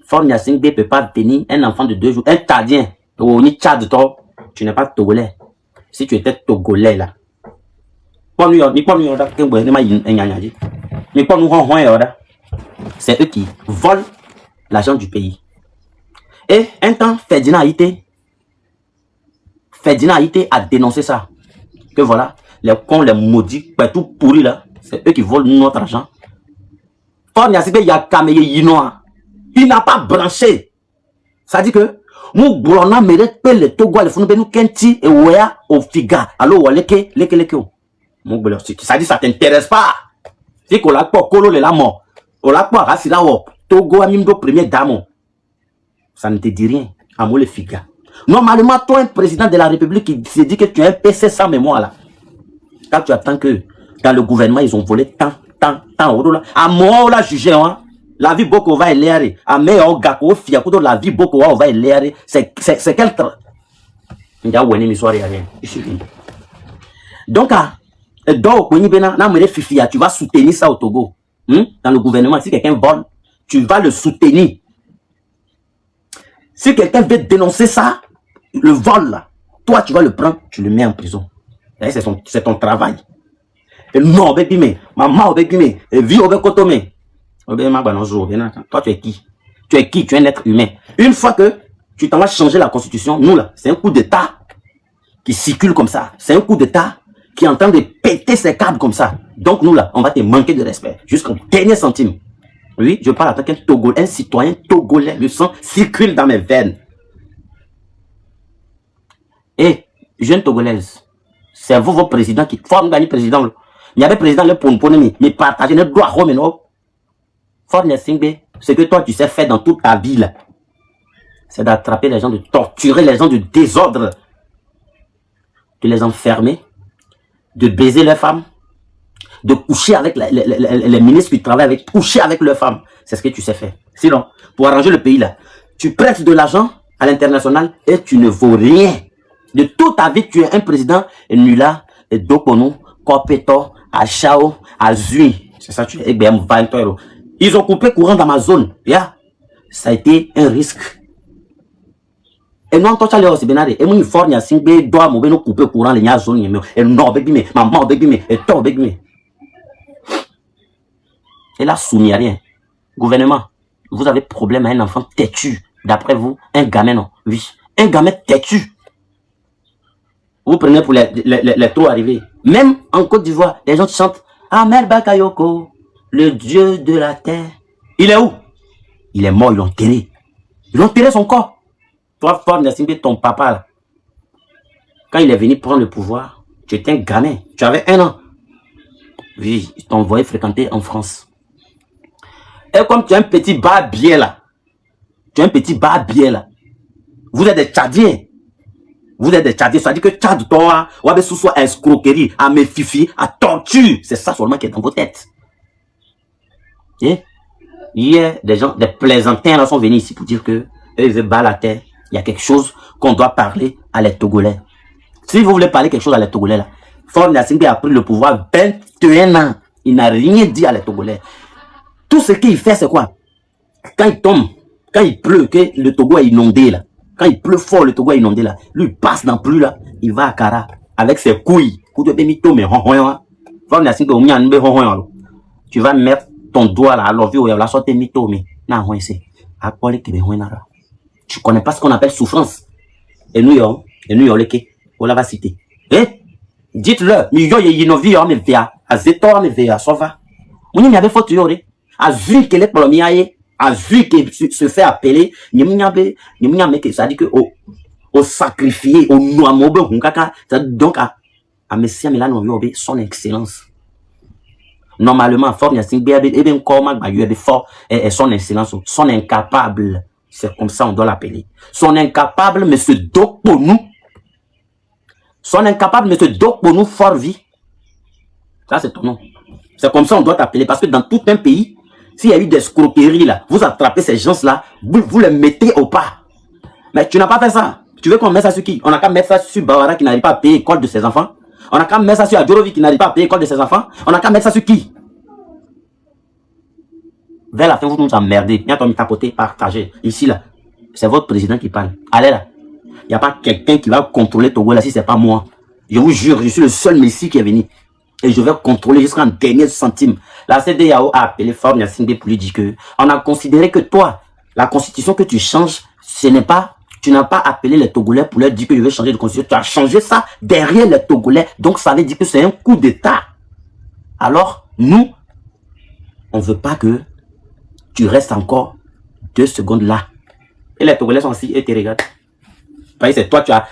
Fornia Singbe ne peut pas venir, un enfant de 2 jours, un Tadien, tu n'es pas Togolais. Si tu étais Togolais là, c'est eux qui volent l'argent du pays. Et un temps, Ferdinand Haïté a dénoncé ça. Que voilà, les cons, les maudits, tout pourris là, c'est eux qui volent notre argent. Fornia Singbe, il y a Kameye Yinoa. Il n'a pas branché. Ça dit que nous boulons mérite que les Togo les font nous kenti et wea au figa. Alors leke. Ça dit ça t'intéresse pas. Si qu'on l'a pas colo le lamo, on l'a pas rasila wo Togo a mimdo premier dame. Ça ne te dit rien. Amour le figa. Normalement toi un président de la République qui se dit que tu es un PC sans mémoire là. Quand tu attends que dans le gouvernement ils ont volé tant à moi on l'a jugé hein. La vie beaucoup va l'air. À meilleur gako fia kudo la vie beaucoup va l'air. C'est quel temps. Il y a une histoire rien. Donc tu vas soutenir ça au Togo. Dans le gouvernement, si quelqu'un vole, tu vas le soutenir. Si quelqu'un veut dénoncer ça, le vol là, toi tu vas le prendre, tu le mets en prison. C'est ton travail. Et non, maman, vie au Bekotome. Toi, tu es qui? Tu es qui? Tu es un être humain. Une fois que tu t'en vas changer la constitution, nous là, c'est un coup d'État qui circule comme ça. C'est un coup d'État qui est en train de péter ses câbles comme ça. Donc nous là, on va te manquer de respect jusqu'au dernier centime. Oui, je parle en tant qu'un Togolais, un citoyen togolais. Le sang circule dans mes veines. Et jeune Togolaise, c'est vous, vos présidents qui forment gagner président. Il y avait président le ponponemi, mais partagez le droit à Romeno. Fornia Singbe, ce que toi tu sais faire dans toute ta vie, c'est d'attraper les gens, de torturer les gens, de désordre, de les enfermer, de baiser leurs femmes, de coucher avec les ministres qui travaillent avec, coucher avec leurs femmes. C'est ce que tu sais faire. Sinon, pour arranger le pays là, tu prêtes de l'argent à l'international et tu ne vaux rien. De toute ta vie, tu es un président et nula, et dokono, kopeto, achao, azui. C'est ça, tu es 20 euros. Ils ont coupé courant dans ma zone. Ça a été un risque. Et non, toi, tu as l'air aussi bien. Et moi, il faut que tu dois couper courant dans la zone. Et non, maman, et toi, et là, soumis à rien. Gouvernement, vous avez problème à un enfant têtu. D'après vous, un gamin, non? Oui. Un gamin têtu. Vous prenez pour les trop arrivés. Même en Côte d'Ivoire, les gens chantent Ahmed Bakayoko, le dieu de la terre. Il est où? Il est mort, ils l'ont enterré. Ils ont enterré son corps. Toi, Fornia Singbe, ton papa, là, quand il est venu prendre le pouvoir, tu étais un gamin. Tu avais 1 an. Oui, ils t'ont envoyé fréquenter en France. Et comme tu es un petit barbier là, vous êtes des Tchadiens. Ça dit que Tchad, toi, ou avec sous à escroquerie, à méfifi, à torture. C'est ça seulement qui est dans vos têtes. Et hier, des plaisantins là sont venus ici pour dire que eux, ils veulent battre la terre. Il y a quelque chose qu'on doit parler à les Togolais. Si vous voulez parler quelque chose à les Togolais là, Fornia Singbe a pris le pouvoir 21 ans. Il n'a rien dit à les Togolais. Tout ce qu'il fait, c'est quoi? Quand il tombe, quand il pleut, que le Togo est inondé là. Quand il pleut fort, le Togo est inondé là. Lui, il passe dans plus là. Il va à Kara avec ses couilles. Tu vas mettre ton doigt là, alors la sorte mito mais tu connais pas ce qu'on appelle souffrance. Et nous on la va citer. Eh, dites-le, million yinovi on me via, à zetor me via, ça va. On y avait faute yore, à vu que les premiers à vu que se fait appeler, ça dit que au sacrifié, au noamobe, donc à Messia Milano Yobe, son excellence. Normalement, Fornia Singbe est bien comme fort et son excellence, son incapable. C'est comme ça on doit l'appeler. Son incapable, mais ce doc pour nous. Son incapable, mais ce doc pour nous fort vie. Ça, c'est ton nom. C'est comme ça on doit t'appeler. Parce que dans tout un pays, s'il y a eu des escroqueries là, vous attrapez ces gens-là, vous les mettez au pas. Mais tu n'as pas fait ça. Tu veux qu'on mette ça sur qui? On n'a qu'à mettre ça sur Bawara qui n'arrive pas à payer l'école de ses enfants. On n'a qu'à mettre ça sur Adjorovi qui n'arrive pas à payer l'école de ses enfants. On n'a qu'à mettre ça sur qui? Vers la fin, vous nous emmerdez. Il y a ton tapoter, partager. Ici, là, c'est votre président qui parle. Allez là. Il n'y a pas quelqu'un qui va contrôler Togo là si ce n'est pas moi. Je vous jure, je suis le seul messie qui est venu. Et je vais contrôler jusqu'en dernier centime. La CEDEAO a appelé Faure Gnassingbé pour lui dire que on a considéré que toi, la constitution que tu changes, ce n'est pas, tu n'as pas appelé les Togolais pour leur dire que je vais changer de constitution. Tu as changé ça derrière les Togolais. Donc ça veut dire que c'est un coup d'État. Alors, nous, on ne veut pas que tu restes encore 2 secondes là. Et les Togolais sont assis et te regardent. C'est toi, tu as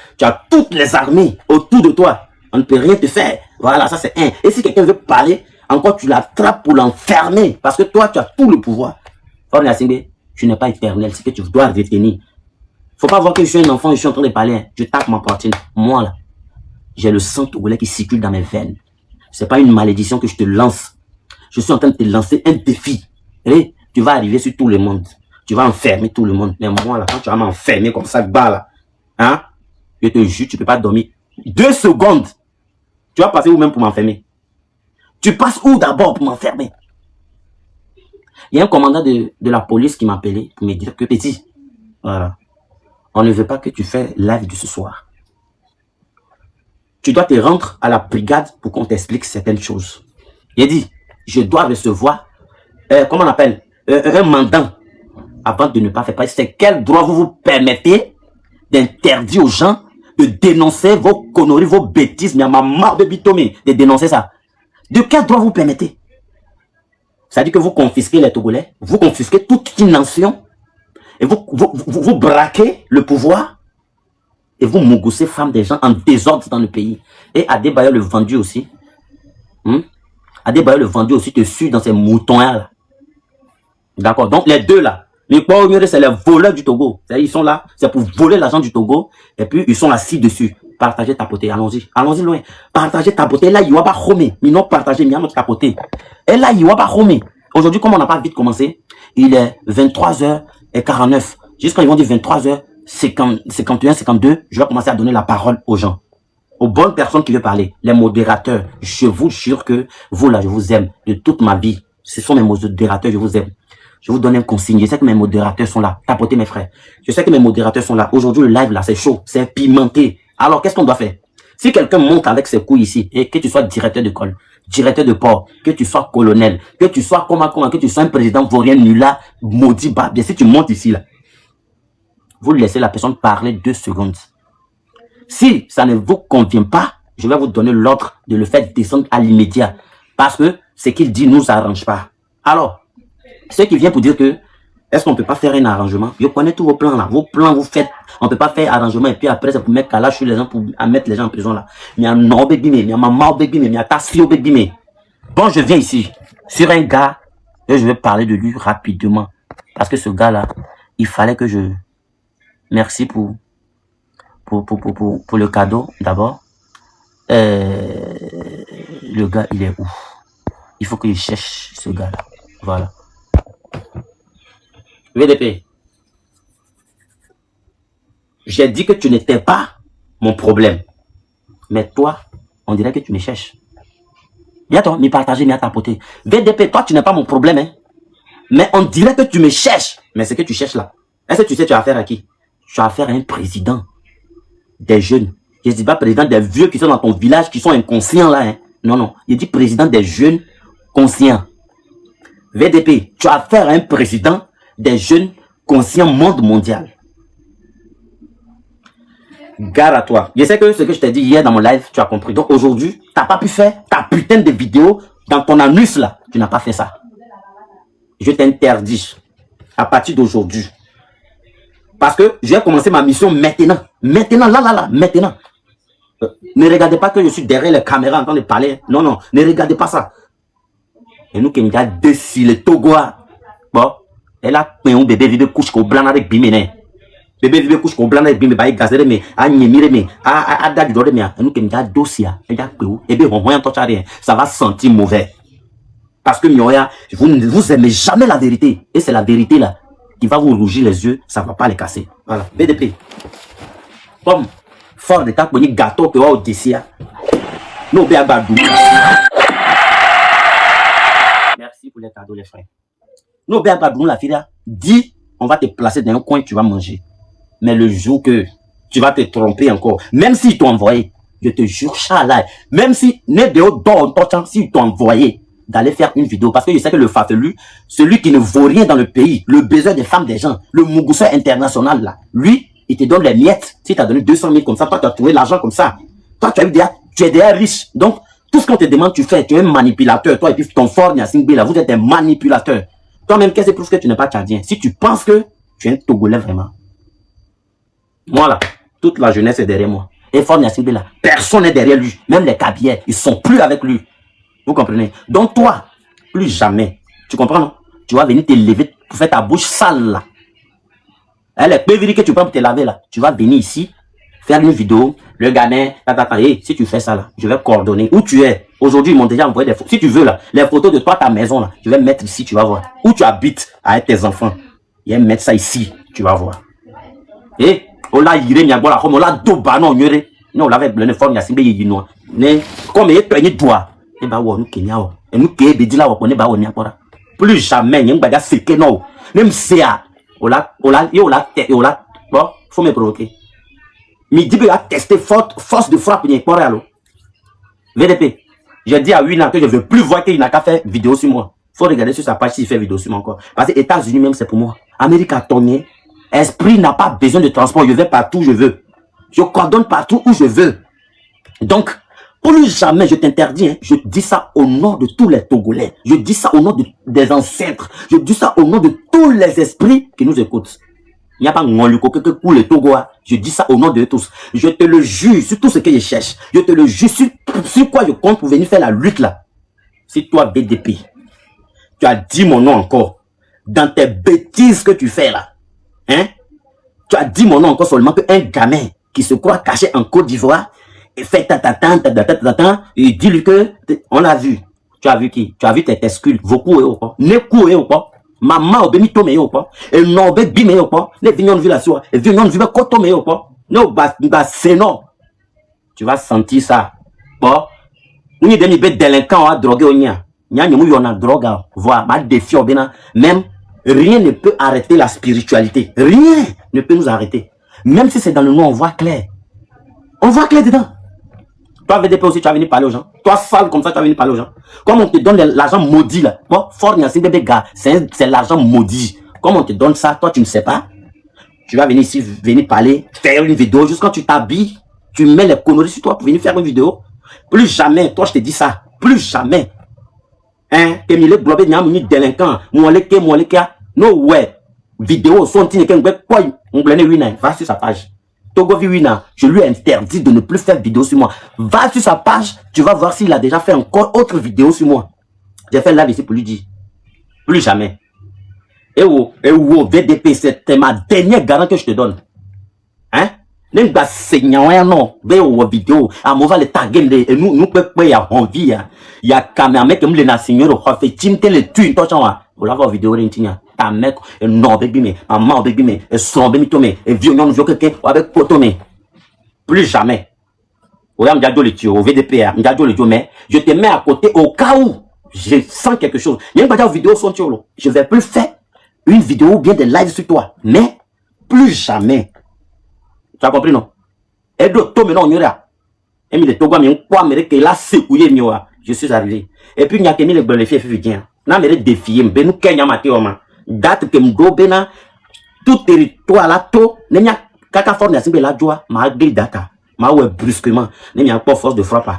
toutes les armées autour de toi. On ne peut rien te faire. Voilà, ça c'est un. Et si quelqu'un veut parler, encore tu l'attrapes pour l'enfermer. Parce que toi, tu as tout le pouvoir. Faure Gnassingbé, tu n'es pas éternel. C'est que tu dois retenir. Faut pas voir que je suis un enfant et je suis en train de parler. Je tape ma poitrine. Moi là, j'ai le sang togolais qui circule dans mes veines. C'est pas une malédiction que je te lance. Je suis en train de te lancer un défi. Et tu vas arriver sur tout le monde. Tu vas enfermer tout le monde. Mais moi là, quand tu vas m'enfermer comme ça, bas là, hein, je te jure, tu peux pas dormir 2 secondes. Tu vas passer où même pour m'enfermer? Tu passes où d'abord pour m'enfermer? Il y a un commandant de la police qui m'a appelé pour me dire que petit, voilà, on ne veut pas que tu fasses live de ce soir. Tu dois te rendre à la brigade pour qu'on t'explique certaines choses. Il a dit, je dois recevoir, comment on appelle, un mandat avant de ne pas faire partie. C'est quel droit vous vous permettez d'interdire aux gens de dénoncer vos conneries, vos bêtises, mais à ma marre de bitomé, de dénoncer ça. De quel droit vous permettez? Ça veut dire que vous confisquez les Togolais, vous confisquez toute une nation, et vous braquez le pouvoir, et vous mogoussez femmes des gens en désordre dans le pays. Et Adebayo le vendu aussi. Adebayo le vendu aussi te suit dans ces moutons-là. D'accord? Donc les deux là, c'est les voleurs du Togo. Ils sont là, c'est pour voler l'argent du Togo. Et puis, ils sont assis dessus. Partagez, tapoter, allons-y. Allons-y loin. Partagez, tapoter. Là, il n'y a pas homé. Mais non, partagez, mais notre tapoter. Et là, il n'y a pas homé. Aujourd'hui, comme on n'a pas vite commencé, il est 23h49. Juste quand ils vont dire 23h51, 52, je vais commencer à donner la parole aux gens. Aux bonnes personnes qui veulent parler. Les modérateurs. Je vous jure que vous là, je vous aime de toute ma vie. Ce sont mes modérateurs, je vous aime. Je vous donne un consigne. Je sais que mes modérateurs sont là. Tapotez mes frères. Je sais que mes modérateurs sont là. Aujourd'hui, le live là, c'est chaud. C'est pimenté. Alors, qu'est-ce qu'on doit faire? Si quelqu'un monte avec ses couilles ici, et que tu sois directeur d'école, directeur de port, que tu sois colonel, que tu sois que tu sois un président vaurien nulard, maudit barbier, si tu montes ici là, vous laissez la personne parler 2 secondes. Si ça ne vous convient pas, je vais vous donner l'ordre de le faire descendre à l'immédiat. Parce que ce qu'il dit ne nous arrange pas. Alors, ceux qui viennent pour dire que, est-ce qu'on ne peut pas faire un arrangement? Je connais tous vos plans là. Vos plans, vous faites, on ne peut pas faire arrangement et puis après, c'est pour mettre calage sur les gens, pour mettre les gens en prison là. Mais il y a non baby, mais il y a maman baby, mais il y a tassio baby, mais. Bon, je viens ici, sur un gars, et je vais parler de lui rapidement. Parce que ce gars là, il fallait que je. Merci pour le cadeau, d'abord. Le gars, il est où? Il faut que je cherche ce gars là. Voilà. VDP, j'ai dit que tu n'étais pas mon problème. Mais toi, on dirait que tu me cherches. Viens toi, me partager, me tapoter. VDP, toi, tu n'es pas mon problème. Hein? Mais on dirait que tu me cherches. Mais ce que tu cherches là, est-ce que tu sais tu as affaire à qui? Tu as affaire à un président des jeunes. Je ne dis pas président des vieux qui sont dans ton village, qui sont inconscients là. Hein? Non, non. Je dis président des jeunes conscients. VDP, tu as affaire à un président des jeunes conscients monde mondial. Gare à toi. Je sais que ce que je t'ai dit hier dans mon live, tu as compris. Donc aujourd'hui, tu n'as pas pu faire ta putain de vidéo dans ton anus là. Tu n'as pas fait ça. Je t'interdis à partir d'aujourd'hui. Parce que je vais commencer ma mission maintenant. Maintenant, là, maintenant. Ne regardez pas que je suis derrière les caméras en train de parler. Non, non, ne regardez pas ça. Et nous qui nous avons décidé le Togo. Bon, elle a pris un bébé vivre couche au blanc avec bimene. Bébé vivre couche au blanc avec bimene, bah il gazere mais à nyemire mais à dadu dore mais nous qui nous avons dossier, elle a pris et bien on voit un touch à rien, ça va sentir mauvais. Parce que Mioya, vous ne vous aimez jamais la vérité et c'est la vérité là qui va vous rougir les yeux, ça va pas les casser. Voilà, BDP. Comme fort de ta gâteau que au dossier. Nous bien badou. Merci pour les cadeaux les frères. Nous, la fille, dis, on va te placer dans un coin, tu vas manger. Mais le jour que tu vas te tromper encore, même s'ils t'ont envoyé, je te jure, Chalai, même si, s'ils t'ont envoyé d'aller faire une vidéo, parce que je sais que le farfelu, celui qui ne vaut rien dans le pays, le besoin des femmes des gens, le mougousseur international là, lui, il te donne les miettes. Si tu as donné 200 000 comme ça, toi tu as trouvé l'argent comme ça. Toi tu es déjà riche. Donc, tout ce qu'on te demande, tu fais. Tu es un manipulateur. Toi et puis ton fort Nyasingbe là, vous êtes un manipulateur. Toi-même, qu'est-ce qui prouve que tu n'es pas tchadien? Si tu penses que tu es un Togolais vraiment. Moi là, toute la jeunesse est derrière moi. Et fort Nyasingbe là, personne n'est derrière lui. Même les cabiers, ils sont plus avec lui. Vous comprenez? Donc toi, plus jamais, tu comprends non? Tu vas venir te lever pour faire ta bouche sale là. Elle est pévérique que tu prends pour te laver là. Tu vas venir ici, faire une vidéo, le gamin, si tu fais ça là, je vais coordonner. Où tu es? Aujourd'hui, ils m'ont déjà envoyé des photos. Si tu veux là, les photos de toi, ta maison là, je vais mettre ici, tu vas voir. Où tu habites avec tes enfants. Je vais mettre ça ici, tu vas voir. Et, on l'a yiré, on l'a doba, non, yiré. Non, on l'avait blâmé fort, Nyasingbe yino. Mais, comme il est peigné doigt. Et bah, nous Kenya, et nous qui est là, on est bah, on y a pas. Plus jamais, il y a un bagage c'est que non. Même si, on l'a, bon, faut me provoquer. Mais dit a testé force de frappe, il n'y a pas rien. VDP, j'ai dit à Wina que je ne veux plus voir qu'il n'a qu'à faire vidéo sur moi. Faut regarder sur sa page s'il fait vidéo sur moi encore. Parce que les États-Unis même, c'est pour moi. Amérique a tourné. Esprit n'a pas besoin de transport. Je vais partout où je veux. Je coordonne partout où je veux. Donc, plus jamais je t'interdis, hein, je dis ça au nom de tous les Togolais. Je dis ça au nom des ancêtres. Je dis ça au nom de tous les esprits qui nous écoutent. Il n'y a pas que pour les Togois. Je dis ça au nom de tous. Je te le jure sur tout ce que je cherche. Je te le jure sur quoi je compte pour venir faire la lutte là. Si toi, BDP, tu as dit mon nom encore dans tes bêtises que tu fais là, hein? Tu as dit mon nom encore seulement qu'un gamin qui se croit caché en Côte d'Ivoire et fait et dis-lui que on l'a vu. Tu as vu qui? Tu as vu tes tescules, vos coups et au quoi? Ne coups et au quoi? Maman obe mi tome yo quoi? Et non obe bi me yo quoi? Ne vignon vu la soie, et vignon vu ko tome yo quoi? No ba c'est non. Tu vas sentir ça. Bon, nous demi be délinquant à droguer au nia. Nya nyamu yo na drogue, voir ma défi obena. Même rien ne peut arrêter la spiritualité. Rien ne peut nous arrêter. Même si c'est dans le nom, on voit clair. On voit clair dedans. Toi, VDP aussi, tu vas venir parler aux gens. Toi, sale comme ça, tu vas venir parler aux gens. Comme on te donne l'argent maudit, là. Bon, fort, des gars, c'est l'argent maudit. Comme on te donne ça, toi, tu ne sais pas. Tu vas venir ici, venir parler, faire une vidéo. Juste quand tu t'habilles, tu mets les conneries sur toi pour venir faire une vidéo. Plus jamais, toi, je te dis ça. Plus jamais. Hein? Que mi le globé, n'y a mis délinquant. Moualeke. No, ouais. Vidéo, son tine, quoi, on blâne Wina. Va sur sa page. Togovi Wina, je lui ai interdit de ne plus faire vidéo sur moi. Va sur sa page, tu vas voir s'il a déjà fait encore autre vidéo sur moi. J'ai fait live ici pour lui dire. Plus jamais. Et VDP, c'était ma dernière garantie que je te donne. Hein? Même pas seigneur, non. Vidéo. À moi, va le taguer, et nous, peut pas y avoir envie, il y a caméra, mec, comme les nations, fait timter les tues, toi, on la voir vidéo, ta mec, non, baby, mais, maman, baby, mais, son baby, tomé, et violon, vieux, quelqu'un, avec potomé. Plus jamais. Ouais, au VDP, mais je te mets à côté au cas où je sens quelque chose. Il y a une vidéo sur Tiolo. Je vais plus faire une vidéo ou bien des lives sur toi. Mais, plus jamais. Tu as compris, non? Et d'autres, mais non, il y aura. Et mais les Togo, mais on croit, mais que là, c'est couillé, je suis arrivé. Et puis, il y a que les blés, bien. N'a mais défier, mais nous, Kenya, Mathéoma. Date que m'dobena, tout territoire là, tout, n'y a qu'à forme de la joie, ma grille data, ma ouais brusquement, n'y a pas force de frappe.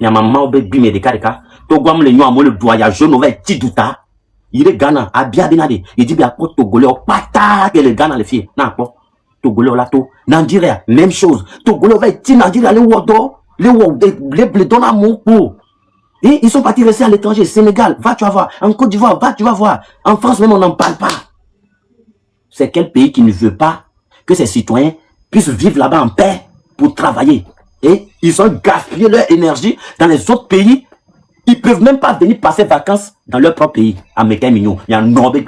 N'y a maman au bébé, mais des caricats, tout gomme le noir, moi le doigt, y'a jaune, ouvert, petit douta, il est Ghana, à bien benade, il dit bien, pour Togolais, au pata, que le Ghana, les filles, n'a pas, Togolais, là, tout, Nigeria, même chose, Togolais, ouvert, ti, Nigeria, les wodo, les blédons à mon coup. Et ils sont partis rester à l'étranger, Sénégal, va tu vas voir, en Côte d'Ivoire, va tu vas voir, en France même on n'en parle pas. C'est quel pays qui ne veut pas que ses citoyens puissent vivre là-bas en paix pour travailler? Et ils ont gaspillé leur énergie dans les autres pays. Ils peuvent même pas venir passer vacances dans leur propre pays. Américain mignon, il y a un Norvège,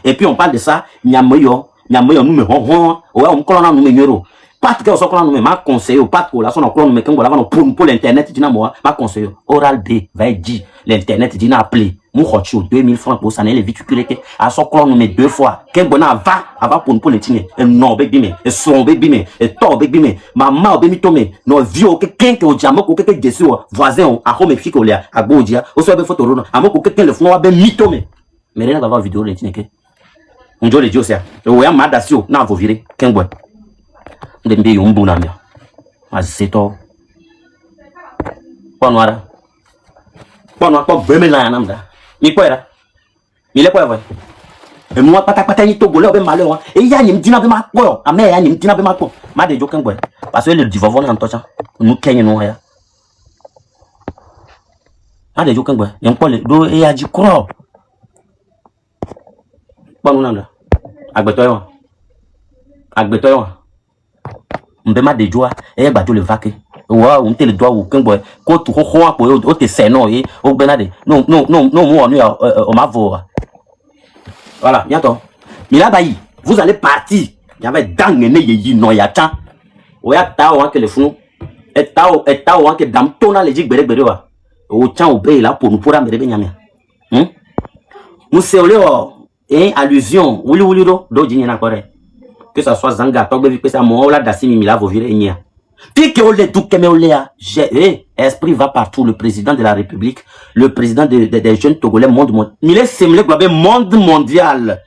et puis on parle de ça, il y a moyen, nous me ouais, on colonne nous me Pas que on nous m'a conseillé ou pas que la son on nous met quand pour l'internet dit moi m'a conseillé Oral B va dire l'internet dit n'a appelé mon chocho 2000 francs pour ça n'est les véhicules que à son clan nous met 2 fois qu'un bon va pour l'intime et non baby mais et son baby mais et to baby mais maman baby tomé no vieux que quelqu'un au diamant que quelqu'un dessus voisin à home fille ko lia à bodia au soit be photo rona à mo que quelqu'un le fond be mitomé mais rien va voir vidéo l'intime que on dit le dio ça o ya madasio na vo virer qu'un bon de mbi yumbu na mia azito kwa noara kwa beme la namda mi kwera mi le kwa e mo pata ni togo le be male wa e ya nyim dina be ma ko ame ya nyim dina be ma ko ma de joken gwe parce que le divorce na ntocha nu kenye no ya ma de joken gwe yen ko le do e ya ji kro panu namda agbeto yo mbema de joie e gba jo le vaque wa on te le doigt ou ken boy ko tu ho apo o te se no e o benade no mo onu o ma vo voilà bientôt mila bayi vous allez partir il y avait dangene ye no ya tan o ya ta o que le funu e ta o que dam tona le jig bere wa o chan o be la pour nous pour amere be nyamia nous c'est o allusion wuli do jinya na kore que ça soit Zanga, que ça moi là mila vous virez nia. Puis que ole tout que me olea, esprit va partout le président de la République, le président des jeunes Togolais monde mille semblé globe monde mondial.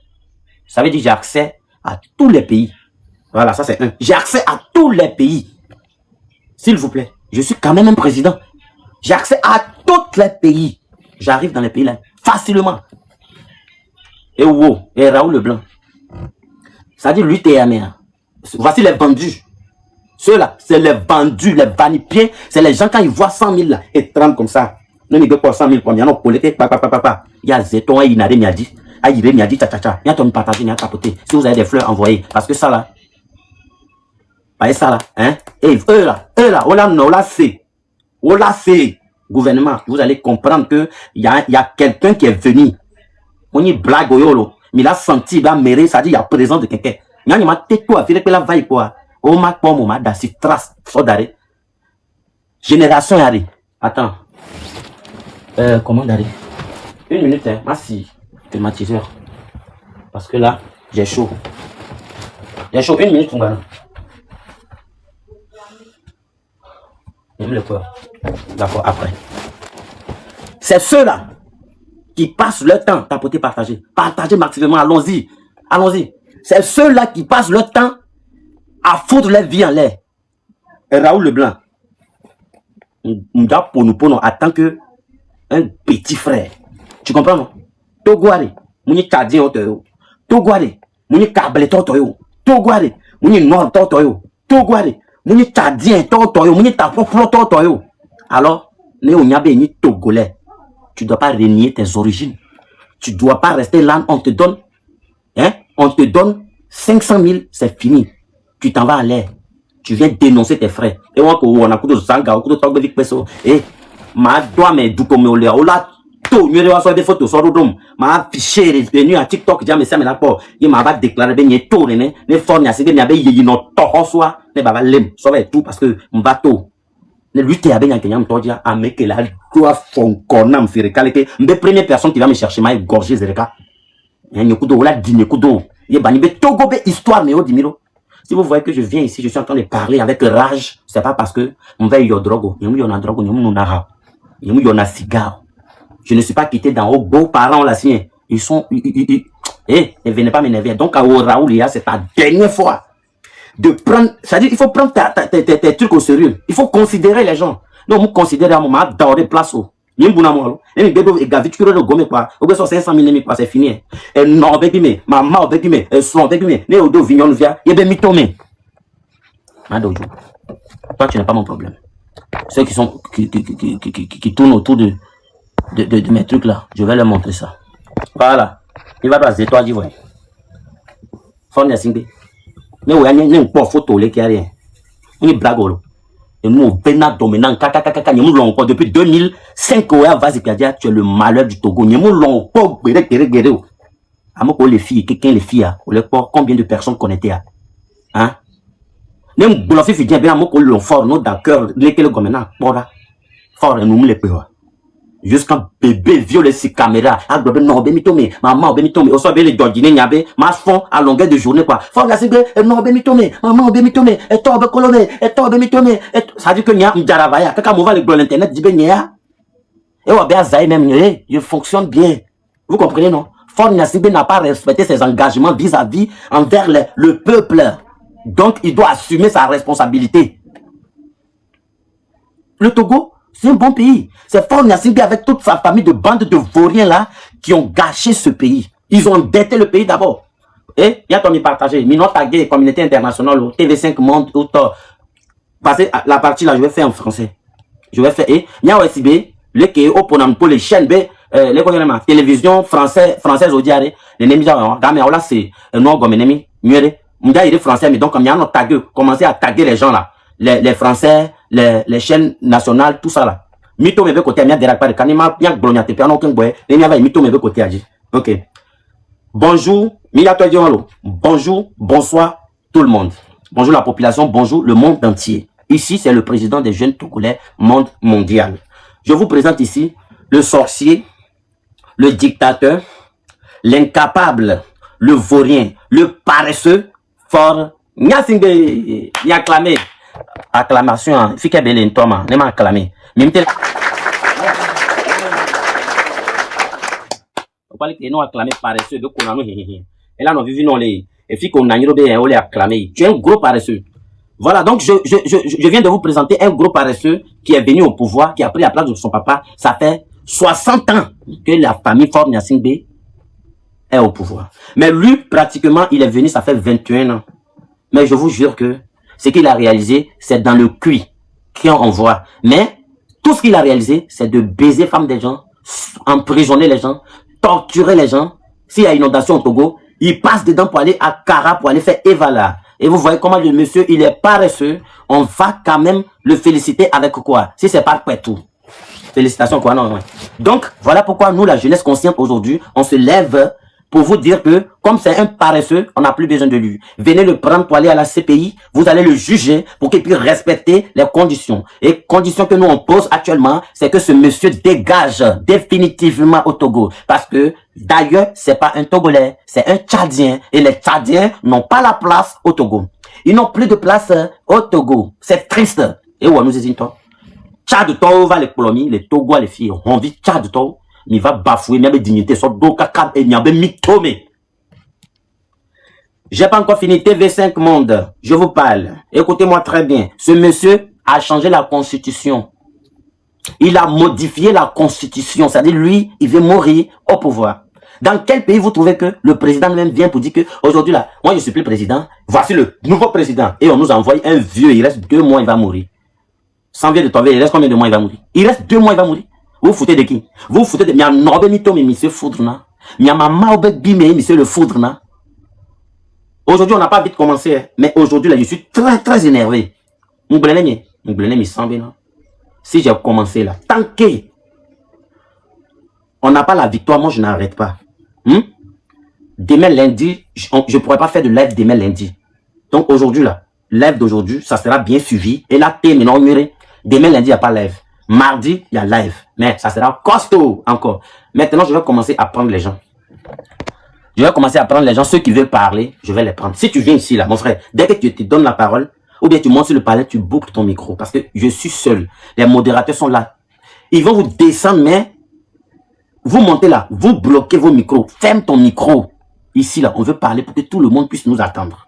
Ça veut dire j'ai accès à tous les pays. Voilà, ça c'est un. J'ai accès à tous les pays. S'il vous plaît, je suis quand même un président. J'ai accès à tous les pays. J'arrive dans les pays là facilement. Et Raoul Leblanc. Ça dit lui t'es amer. Voici les vendus. Ceux-là, c'est les vendus, les vanipiens. C'est les gens quand ils voient 100 000 là, et tremblent comme ça. Non, il n'y a pas 100 000 comme il y a un politique, il y a Zeton, il y a Miadi. Il y a Miadi, tcha. Il y a ton partager, il y a tapoter. Si vous avez des fleurs, envoyez. Parce que ça là, voyez ça là, hein. Et eux là, on l'a fait. Gouvernement, vous allez comprendre que il y a quelqu'un qui est venu. On y blague au yolo. Mais il a senti, il a méré, ça dit, il y a présence de quelqu'un. Il y a un tête quoi, il la vaille quoi. Oh, ma pomme, ma dassi, trace, soit d'arrêt. Génération Harry. Attends. Comment d'arrêt? 1 minute, hein. Merci. Climatiseur. Parce que là, j'ai chaud. 1 minute, mon gars. J'aime le peur. D'accord, après. C'est ceux-là qui passent leur temps, tapoter, partager. Partager maximalement, allons-y. C'est ceux-là qui passent leur temps à foutre leur vie en l'air. Et Raoul Leblanc, pour nous attend que un petit frère. Tu comprends, non? Togouare, mouni kadien otoyo. Togouare, mouni kable totoyo. Togouare, mouni nord totoyo. Togouare, mouni kadien totoyo. Mouni tapoplo totoyo. Alors, ne onyabe ni togolais. Tu ne dois pas renier tes origines. Tu ne dois pas rester là. On te donne, hein, on te donne 500 000, c'est fini. Tu t'en vas en l'air. Tu viens dénoncer tes frères. Et on a couteau Zanga, couteau Togbe Peso. Et ma doigt me doucome au lait. On l'a tout. Nous avons des photos sur le dôme. Ma affiché revenu à TikTok. J'ai mis ça, mais là, il m'a déclaré bien, il tout, né, fort, il y a des gens qui ont tout, soit, les baba lem, soit tout, parce que, m'bato. Le lutte à bien, qu'il y a un todia, à me que la doigt font cornam, faire calquer. Mes première personne qui va me chercher, m'a égorgé, Zereka. Il y a un coup d'eau, là, dîner, coup d'eau. Il y a banni, mais Togo, histoire, mais au dimiro. Si vous voyez que je viens ici, je suis en train de parler avec rage, c'est pas parce que on va y avoir drogue, il y a drogue, il y a cigare. Je ne suis pas quitté dans vos beaux-parents là, signe. Ils sont, ne venez pas m'énerver. Donc à Raoul, c'est ta dernière fois de prendre, c'est-à-dire il faut prendre tes trucs au sérieux. Il faut considérer les gens. Non, vous considérez à un moment dans des places. C'est fini. Et non, baby, maman, baby, son baby, né au dos, vignon, via, et bien, mitomé. Toi, tu n'es pas mon problème. Ceux qui tournent autour de mes trucs là, je vais leur montrer ça. Voilà. Il va passer, toi, dis, ouais. Faut n'y aller. Mais ouais, il n'y a pas de photo, les qui a rien. Il y a une blague, et nous, Bena dominant, nous l'avons encore depuis 2005, tu es le malheur du Togo. Nous l'avons encore, les filles, quelqu'un les filles, combien de personnes qu'on était, hein? Nem bolofi fi bien bien moko lo fort no d'accord lekele gomena pora. Fort nous les peur. Jusqu'à bébé viole ses caméras. Ah, bébé, non, bébé, tomé. Maman, bébé, tomé. Au soir, bébé, les jardiniers, n'yabé. Mas fond à longueur de journée, quoi. Faut la cible, non, bébé, tomé. Maman, bébé, tomé. Et toi, bébé, colomé. Et toi, bébé, tomé. Ça dit que n'y a m'jaravaya. Quand on va aller sur l'internet, dit ben, n'y a. Et on va bien zaï même, il fonctionne bien. Vous comprenez, non? Fort Gnassingbé n'a pas respecté ses engagements vis-à-vis envers le peuple. Donc, il doit assumer sa responsabilité. Le Togo, c'est un bon pays. C'est Fort Gnassingbé avec toute sa famille de bandes de vauriens là qui ont gâché ce pays. Ils ont endetté le pays d'abord. Et il y a ton partagé. Minot tagué, communauté internationale, TV5 Monde, ou passez la partie là, je vais faire en français. Je vais faire. Et il y a aussi le qui est au pour les chaînes, les télévision française au diarrhée. Les némis, là, c'est un nom comme ennemi. Mieux, il y a français, mais donc, comme il y a un tagué, commencez à taguer les gens là. Les Français, les chaînes nationales, tout ça là. Mito me veut côté, il y a des rapports de canima, il y a glonia, il y a aucun boy, il y a mito me veut côté agi. Ok. Bonjour, bonjour, bonsoir tout le monde. Bonjour la population, bonjour le monde entier. Ici, c'est le président des jeunes Togolais monde mondial. Je vous présente ici le sorcier, le dictateur, l'incapable, le vaurien, le paresseux, Fort Gnassingbé. Il a acclamé. Acclamation, Fike Belin Thomas, n'est pas acclamé. Même tel. On parle que nous acclamé paresseux de Konano. Et là, nous vivons les. Et puis qu'on a on les acclamé. Tu es un gros paresseux. Voilà, donc je viens de vous présenter un gros paresseux qui est venu au pouvoir, qui a pris la place de son papa. Ça fait 60 ans que la famille Fort Gnassingbé est au pouvoir. Mais lui, pratiquement, il est venu, ça fait 21 ans. Mais je vous jure que ce qu'il a réalisé, c'est dans le cuit qu'on envoie. Mais tout ce qu'il a réalisé, c'est de baiser femmes des gens, emprisonner les gens, torturer les gens. S'il y a inondation au Togo, il passe dedans pour aller à Kara, pour aller faire Evala. Et vous voyez comment le monsieur, il est paresseux. On va quand même le féliciter avec quoi? Si c'est pas tout. Félicitations quoi, non, ouais. Donc, voilà pourquoi nous, la jeunesse consciente aujourd'hui, on se lève pour vous dire que, comme c'est un paresseux, on n'a plus besoin de lui. Venez le prendre pour aller à la CPI, vous allez le juger pour qu'il puisse respecter les conditions. Et conditions que nous on pose actuellement, c'est que ce monsieur dégage définitivement au Togo. Parce que, d'ailleurs, c'est pas un Togolais, c'est un Tchadien. Et les Tchadiens n'ont pas la place au Togo. Ils n'ont plus de place au Togo. C'est triste. Et où nous hésitons? Tchad Togo va les colonies, les Togo, les filles, on vit Tchad Togo. Il va bafouer, il y a des dignités, et il y a des mythomés. J'ai pas encore fini. TV5 Monde, je vous parle. Écoutez-moi très bien. Ce monsieur a changé la constitution. Il a modifié la constitution. C'est-à-dire, lui, il veut mourir au pouvoir. Dans quel pays vous trouvez que le président même vient pour dire que aujourd'hui là, moi je suis plus président, voici le nouveau président. Et on nous envoie un vieux, il reste 2 mois, il va mourir. Sans vieux de tomber, il reste combien de mois, il va mourir? Il reste 2 mois, il va mourir. Vous foutez de qui? Vous foutez de Mia Nobe Mito, mais monsieur Foudrena. Mia Mama Obek Bime, monsieur le Foudrena. Aujourd'hui, on n'a pas vite commencé, mais aujourd'hui, là, je suis très, très énervé. Si j'ai commencé là, tant que on n'a pas la victoire, moi, je n'arrête pas. Demain, lundi, je ne pourrai pas faire de live demain, lundi. Donc, aujourd'hui, là, live d'aujourd'hui, ça sera bien suivi. Et là, demain, lundi, il n'y a pas live. Mardi, il y a live. Mais ça sera costaud encore. Maintenant, je vais commencer à prendre les gens. Je vais commencer à prendre les gens. Ceux qui veulent parler, je vais les prendre. Si tu viens ici, là, mon frère, dès que tu te donnes la parole, ou bien tu montes sur le palais, tu boucles ton micro. Parce que je suis seul. Les modérateurs sont là. Ils vont vous descendre, mais vous montez là. Vous bloquez vos micros. Ferme ton micro. Ici, là, on veut parler pour que tout le monde puisse nous attendre.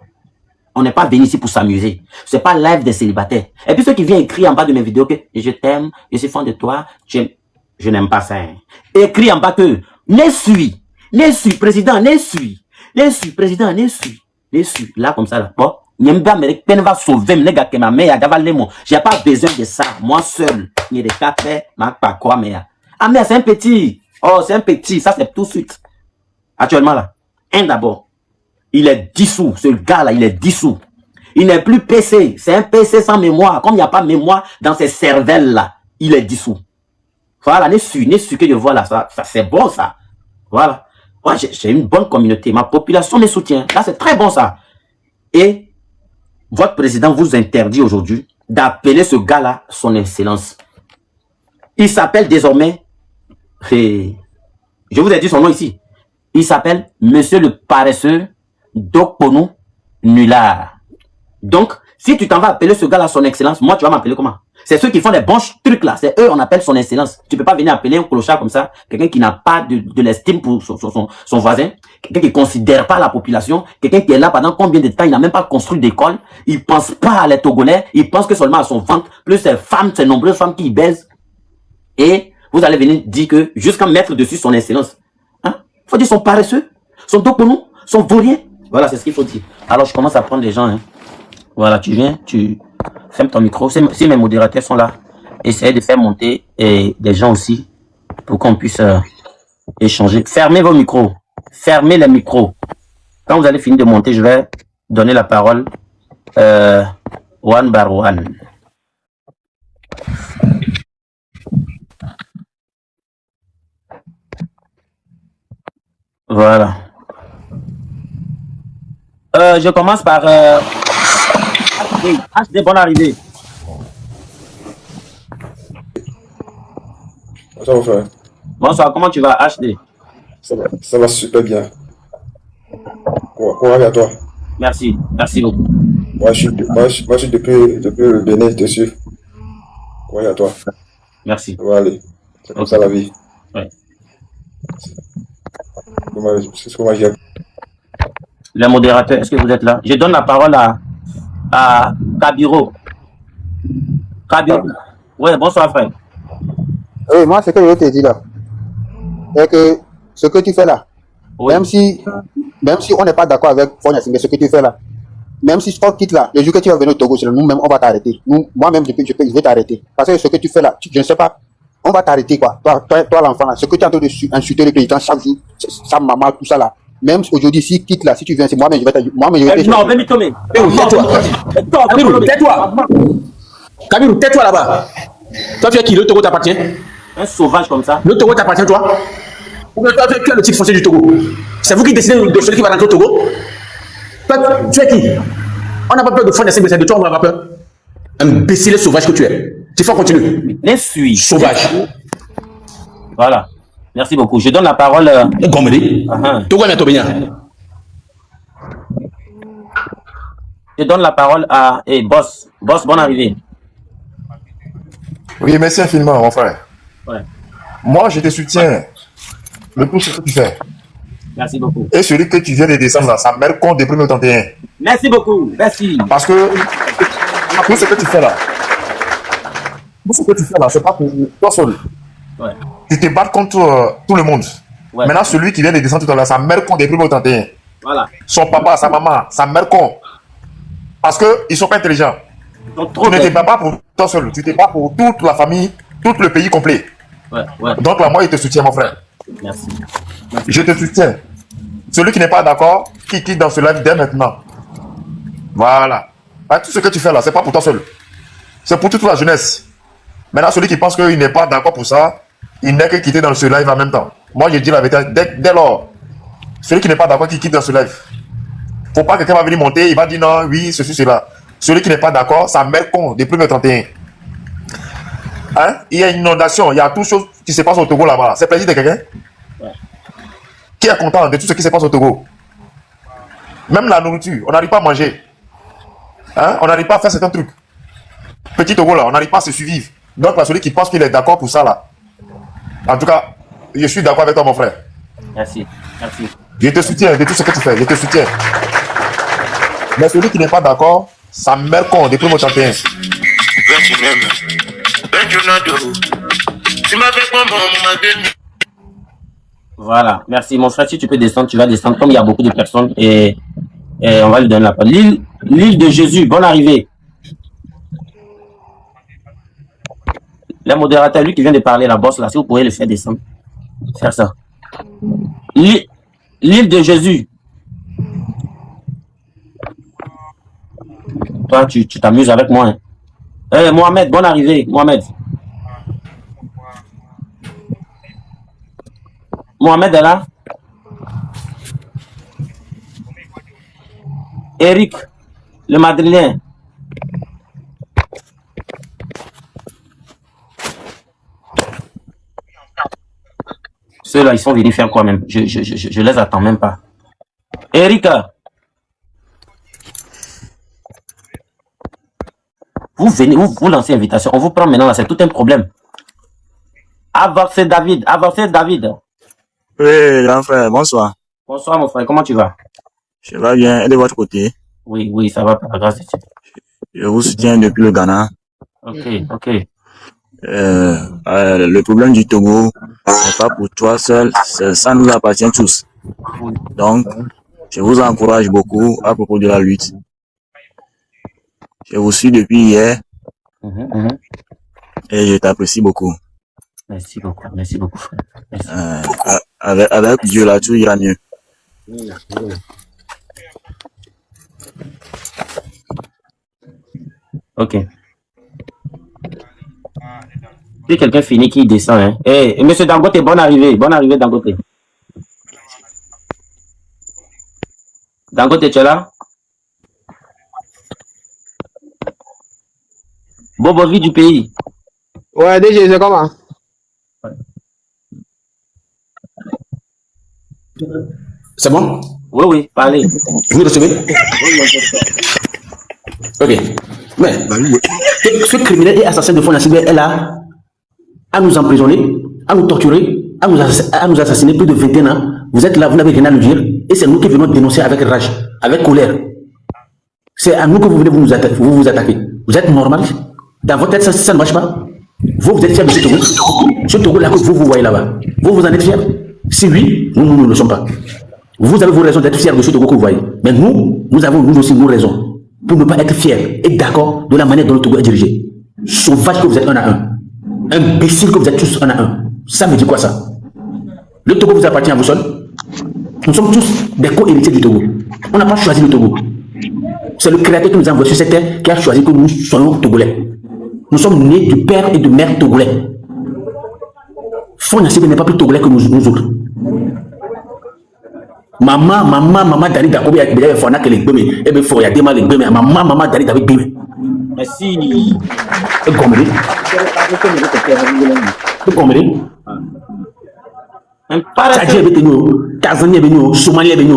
On n'est pas venu ici pour s'amuser. C'est pas live des célibataires. Et puis ceux qui viennent écrire en bas de mes vidéos que je t'aime, je suis fan de toi, je n'aime pas ça. Hein. Écris en bas que ne suis, président, ne suis, président, ne suis. Là comme ça là. Bon, n'aime pas mais peine va sauver les gars que ma mère a gavalé mon. J'ai pas besoin de ça. Moi seul, ni de café, ma pas quoi mais. Ah mais c'est un petit. Oh, c'est un petit, ça c'est tout de suite. Actuellement là. Un d'abord. Il est dissous, ce gars-là, il est dissous. Il n'est plus PC, c'est un PC sans mémoire. Comme il n'y a pas de mémoire dans ces cervelles-là, il est dissous. Voilà, n'est-ce que je vois là, ça c'est bon ça. Voilà. Moi, j'ai une bonne communauté, ma population me soutient. Là, c'est très bon ça. Et votre président vous interdit aujourd'hui d'appeler ce gars-là son excellence. Il s'appelle désormais, je vous ai dit son nom ici, il s'appelle Monsieur le paresseux Dokponou Nulard. Donc, si tu t'en vas appeler ce gars-là son excellence, moi tu vas m'appeler comment? C'est ceux qui font les bons trucs là, c'est eux on appelle son excellence. Tu peux pas venir appeler un clochard comme ça, quelqu'un qui n'a pas de l'estime pour son voisin, quelqu'un qui ne considère pas la population, quelqu'un qui est là pendant combien de temps, il n'a même pas construit d'école, il pense pas à les Togolais, il pense que seulement à son ventre, plus ces femmes, ces nombreuses femmes qui baisent. Et vous allez venir dire que jusqu'à mettre dessus son excellence. Hein? Faut dire son paresseux, son Dokponou, son vaurien. Voilà, c'est ce qu'il faut dire. Alors je commence à prendre les gens. Hein. Voilà, tu viens, tu fermes ton micro. Si mes modérateurs sont là, essayez de faire monter des gens aussi pour qu'on puisse échanger. Fermez vos micros. Fermez les micros. Quand vous allez finir de monter, je vais donner la parole one by one. Voilà. Je commence par HD, bonne arrivée. Bonsoir mon frère. Bonsoir, comment tu vas, HD? Ça va super bien. Courage à toi. Merci beaucoup. Moi je suis depuis le Bénin, je te suis. Courage à toi. Merci. Ça va aller. C'est comme ça la vie. Ouais. C'est ce que moi j'aime. Les modérateurs, est-ce que vous êtes là? Je donne la parole à Kabiro. Kabiro. Ouais, bonsoir frère. Oui, moi, ce que je veux te dire là, c'est que ce que tu fais là, Oui. même si on n'est pas d'accord avec Fonia Singh, ce que tu fais là, même si tu quittes là, le jour que tu vas venir au Togo, nous-mêmes, on va t'arrêter. Moi-même, je vais t'arrêter. Parce que ce que tu fais là, je ne sais pas, on va t'arrêter quoi. Toi l'enfant là, ce que tu es en train insulter le président chaque jour, sa maman, tout ça là. Même aujourd'hui, si quitte là, si tu viens, c'est moi-même, je vais t'arrêter. Non, venez tomber. Kabirou, tais-toi. Kabirou, tais-toi là-bas. Toi, tu es qui? Le Togo t'appartient? Un sauvage comme ça. Le Togo t'appartient, toi? Ou bien toi, tu es le titre foncier du Togo? C'est vous qui décidez de celui qui va rentrer au Togo? Toi, tu es qui? On n'a pas peur de faire des signes, c'est de toi, on va avoir peur. Imbécile sauvage que tu es. Tu faut continuer. Les suis. Sauvage. Voilà. Merci beaucoup. Je donne la parole. Gomeli. Togo est Tobénia. Je donne la parole à Boss. Boss, bonne arrivée. Oui, merci infiniment mon frère. Ouais. Moi je te soutiens de tout ce que tu fais. Merci beaucoup. Et celui que tu viens de descendre là, sa mère compte des premiers 31. Merci beaucoup. Merci. Parce que tout ce que tu fais là, c'est pas pour toi seul. Ouais. Tu te bats contre tout le monde. Ouais. Maintenant, celui qui vient de descendre tout à l'heure, sa mère compte des premiers 31. Voilà. Son papa, sa maman, sa mère compte. Parce qu'ils ne sont pas intelligents. Donc, trop Tu ne te bête. bats pas pour toi seul, tu te bats pour toute la famille, tout le pays complet. Ouais, ouais. Donc là, moi, je te soutiens, mon frère. Merci. Je te soutiens. Celui qui n'est pas d'accord, qui quitte dans ce live dès maintenant. Voilà. Ah, tout ce que tu fais là, c'est pas pour toi seul. C'est pour toute la jeunesse. Maintenant, celui qui pense qu'il n'est pas d'accord pour ça, il n'est que quitté dans ce live en même temps. Moi, je dis la vérité. Dès lors, celui qui n'est pas d'accord, qui quitte dans ce live. Faut pas que quelqu'un va venir monter, il va dire non, oui, ceci, cela. Celui qui n'est pas d'accord, ça met con depuis le 31. Hein? Il y a une inondation, il y a tout chose qui se passe au Togo là-bas. C'est plaisir de quelqu'un? Ouais. Qui est content de tout ce qui se passe au Togo? Même la nourriture, on n'arrive pas à manger. Hein? On n'arrive pas à faire certains trucs. Petit Togo là, on n'arrive pas à se suivre. Donc là, celui qui pense qu'il est d'accord pour ça là. En tout cas, je suis d'accord avec toi mon frère. Merci. Merci. Je te soutiens de tout ce que tu fais, je te soutiens. Mais celui qui n'est pas d'accord, ça meurt con depuis le 31. Voilà. Merci. Mon frère, si tu peux descendre, tu vas descendre. Comme il y a beaucoup de personnes et on va lui donner la parole. L'île de Jésus, bonne arrivée. Le modérateur, lui qui vient de parler, la bosse là, si vous pourrez le faire descendre. Faire ça. L'île de Jésus. Toi, tu t'amuses avec moi. Hein. Mohamed, bonne arrivée. Mohamed. Mohamed est là. Eric. Le Madrilène. Ceux-là, ils sont venus faire quoi même? Je les attends même pas. Erika. Vous venez, vous lancez invitation. On vous prend maintenant là, c'est tout un problème. Avancez David. Avancez David. Oui, grand frère, bonsoir. Bonsoir mon frère, comment tu vas? Je vais bien, et de votre côté? Oui, oui, ça va, par la grâce de Dieu. Je vous soutiens depuis le Ghana. Ok, ok. Le problème du Togo, c'est pas pour toi seul, ça nous appartient tous. Donc, je vous encourage beaucoup à propos de la lutte. Je vous suis depuis hier et je t'apprécie beaucoup. Merci beaucoup frère. Merci. Avec Dieu là, tout ira mieux. Ok. Si quelqu'un finit qui descend, hein. Eh, monsieur Dangote, bonne arrivée Dangote. Dangote, tu es là? Bobo vie du pays. Ouais, DG, c'est comment? C'est bon? Oui, oui, parlez. Vous me recevez? Ok. Mais, ce criminel et assassin de Fona Sibé est là à nous emprisonner, à nous torturer, à nous assassiner plus de 21 ans. Vous êtes là, vous n'avez rien à nous dire. Et c'est nous qui venons dénoncer avec rage, avec colère. C'est à nous que vous venez vous attaquer. Vous êtes normal? Dans votre tête, ça ne marche pas? Vous êtes fiers de ce Togo? Ce Togo-là que vous voyez là-bas. Vous en êtes fiers? Si oui, nous ne le sommes pas. Vous avez vos raisons d'être fiers de ce Togo que vous voyez. Mais nous avons nous aussi nos raisons pour ne pas être fiers et d'accord de la manière dont le Togo est dirigé. Sauvage que vous êtes un à un. Imbécile que vous êtes tous un à un. Ça veut dire quoi ça? Le Togo vous appartient à vous seul. Nous sommes tous des co-héritiers du Togo. On n'a pas choisi le Togo. C'est le créateur qui nous a envoyé sur cette terre qui a choisi que nous soyons togolais. Nous sommes nés du père et de mère togolais. Fona Sibé n'est pas plus togolais que nous autres. Maman, Dari Dakobi a bien fait que les bébés, et bien il y a des mal les bébés, maman, Dari Dakobi bébé. Merci. Et gommé. Et gommé. Tadji est venu, Tanzanie est venu, Somalie est venu.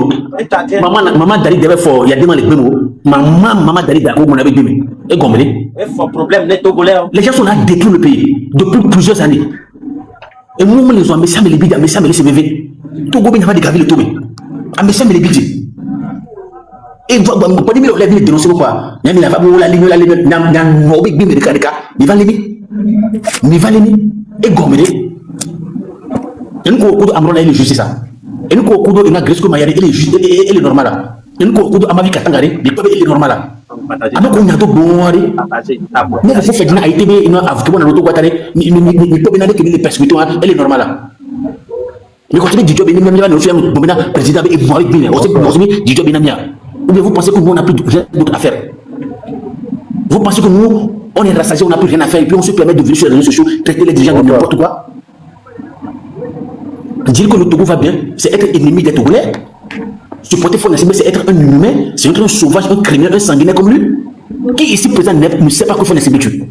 Maman Dari devait faire, il y a des mal les bébés. Maman Dari Dakobi, on avait bébé. Et gommé. Il faut problème, les Togolais. Les gens sont là détruire le pays depuis plusieurs années. Et nous, les gens, mais ça me les bide, mais ça me les bébés. Togo n'a pas dégravé le Togo. Ah, mais ça me les bide. Et vous pas dire que les dénoncer quoi? Il y a la ligne, il va et gommé. Et nous, au Amron, il est juste ça. Et nous, au Kudo, il a Gresco Mayari, il est juste, il est normal. Et nous, au Kudo, Amavi Katangari, il est normal. Alors qu'on a tout bon, mais il faut faire une AITB, il a avoué qu'on a l'auto guattare, mais peut bien aller que les persécutions, elle est normale. Mais quand tu dis Didio Benamia, nous faisons le président et moi avec Bénin, on sait Didio Benamia. Ou bien vous pensez que nous, on n'a plus d'autres affaires? Vous pensez que nous, on est rassasiés, on n'a plus rien à faire, et puis on se permet de venir sur les réseaux sociaux, traiter les dirigeants de n'importe quoi? Dire que le Togo va bien, c'est être ennemi des Togolais. Supporter Fona Sibé, c'est être un inhumain, c'est être un sauvage, un criminel, un sanguinaire comme lui. Qui ici présent ne sait pas que Fona Sibé tue?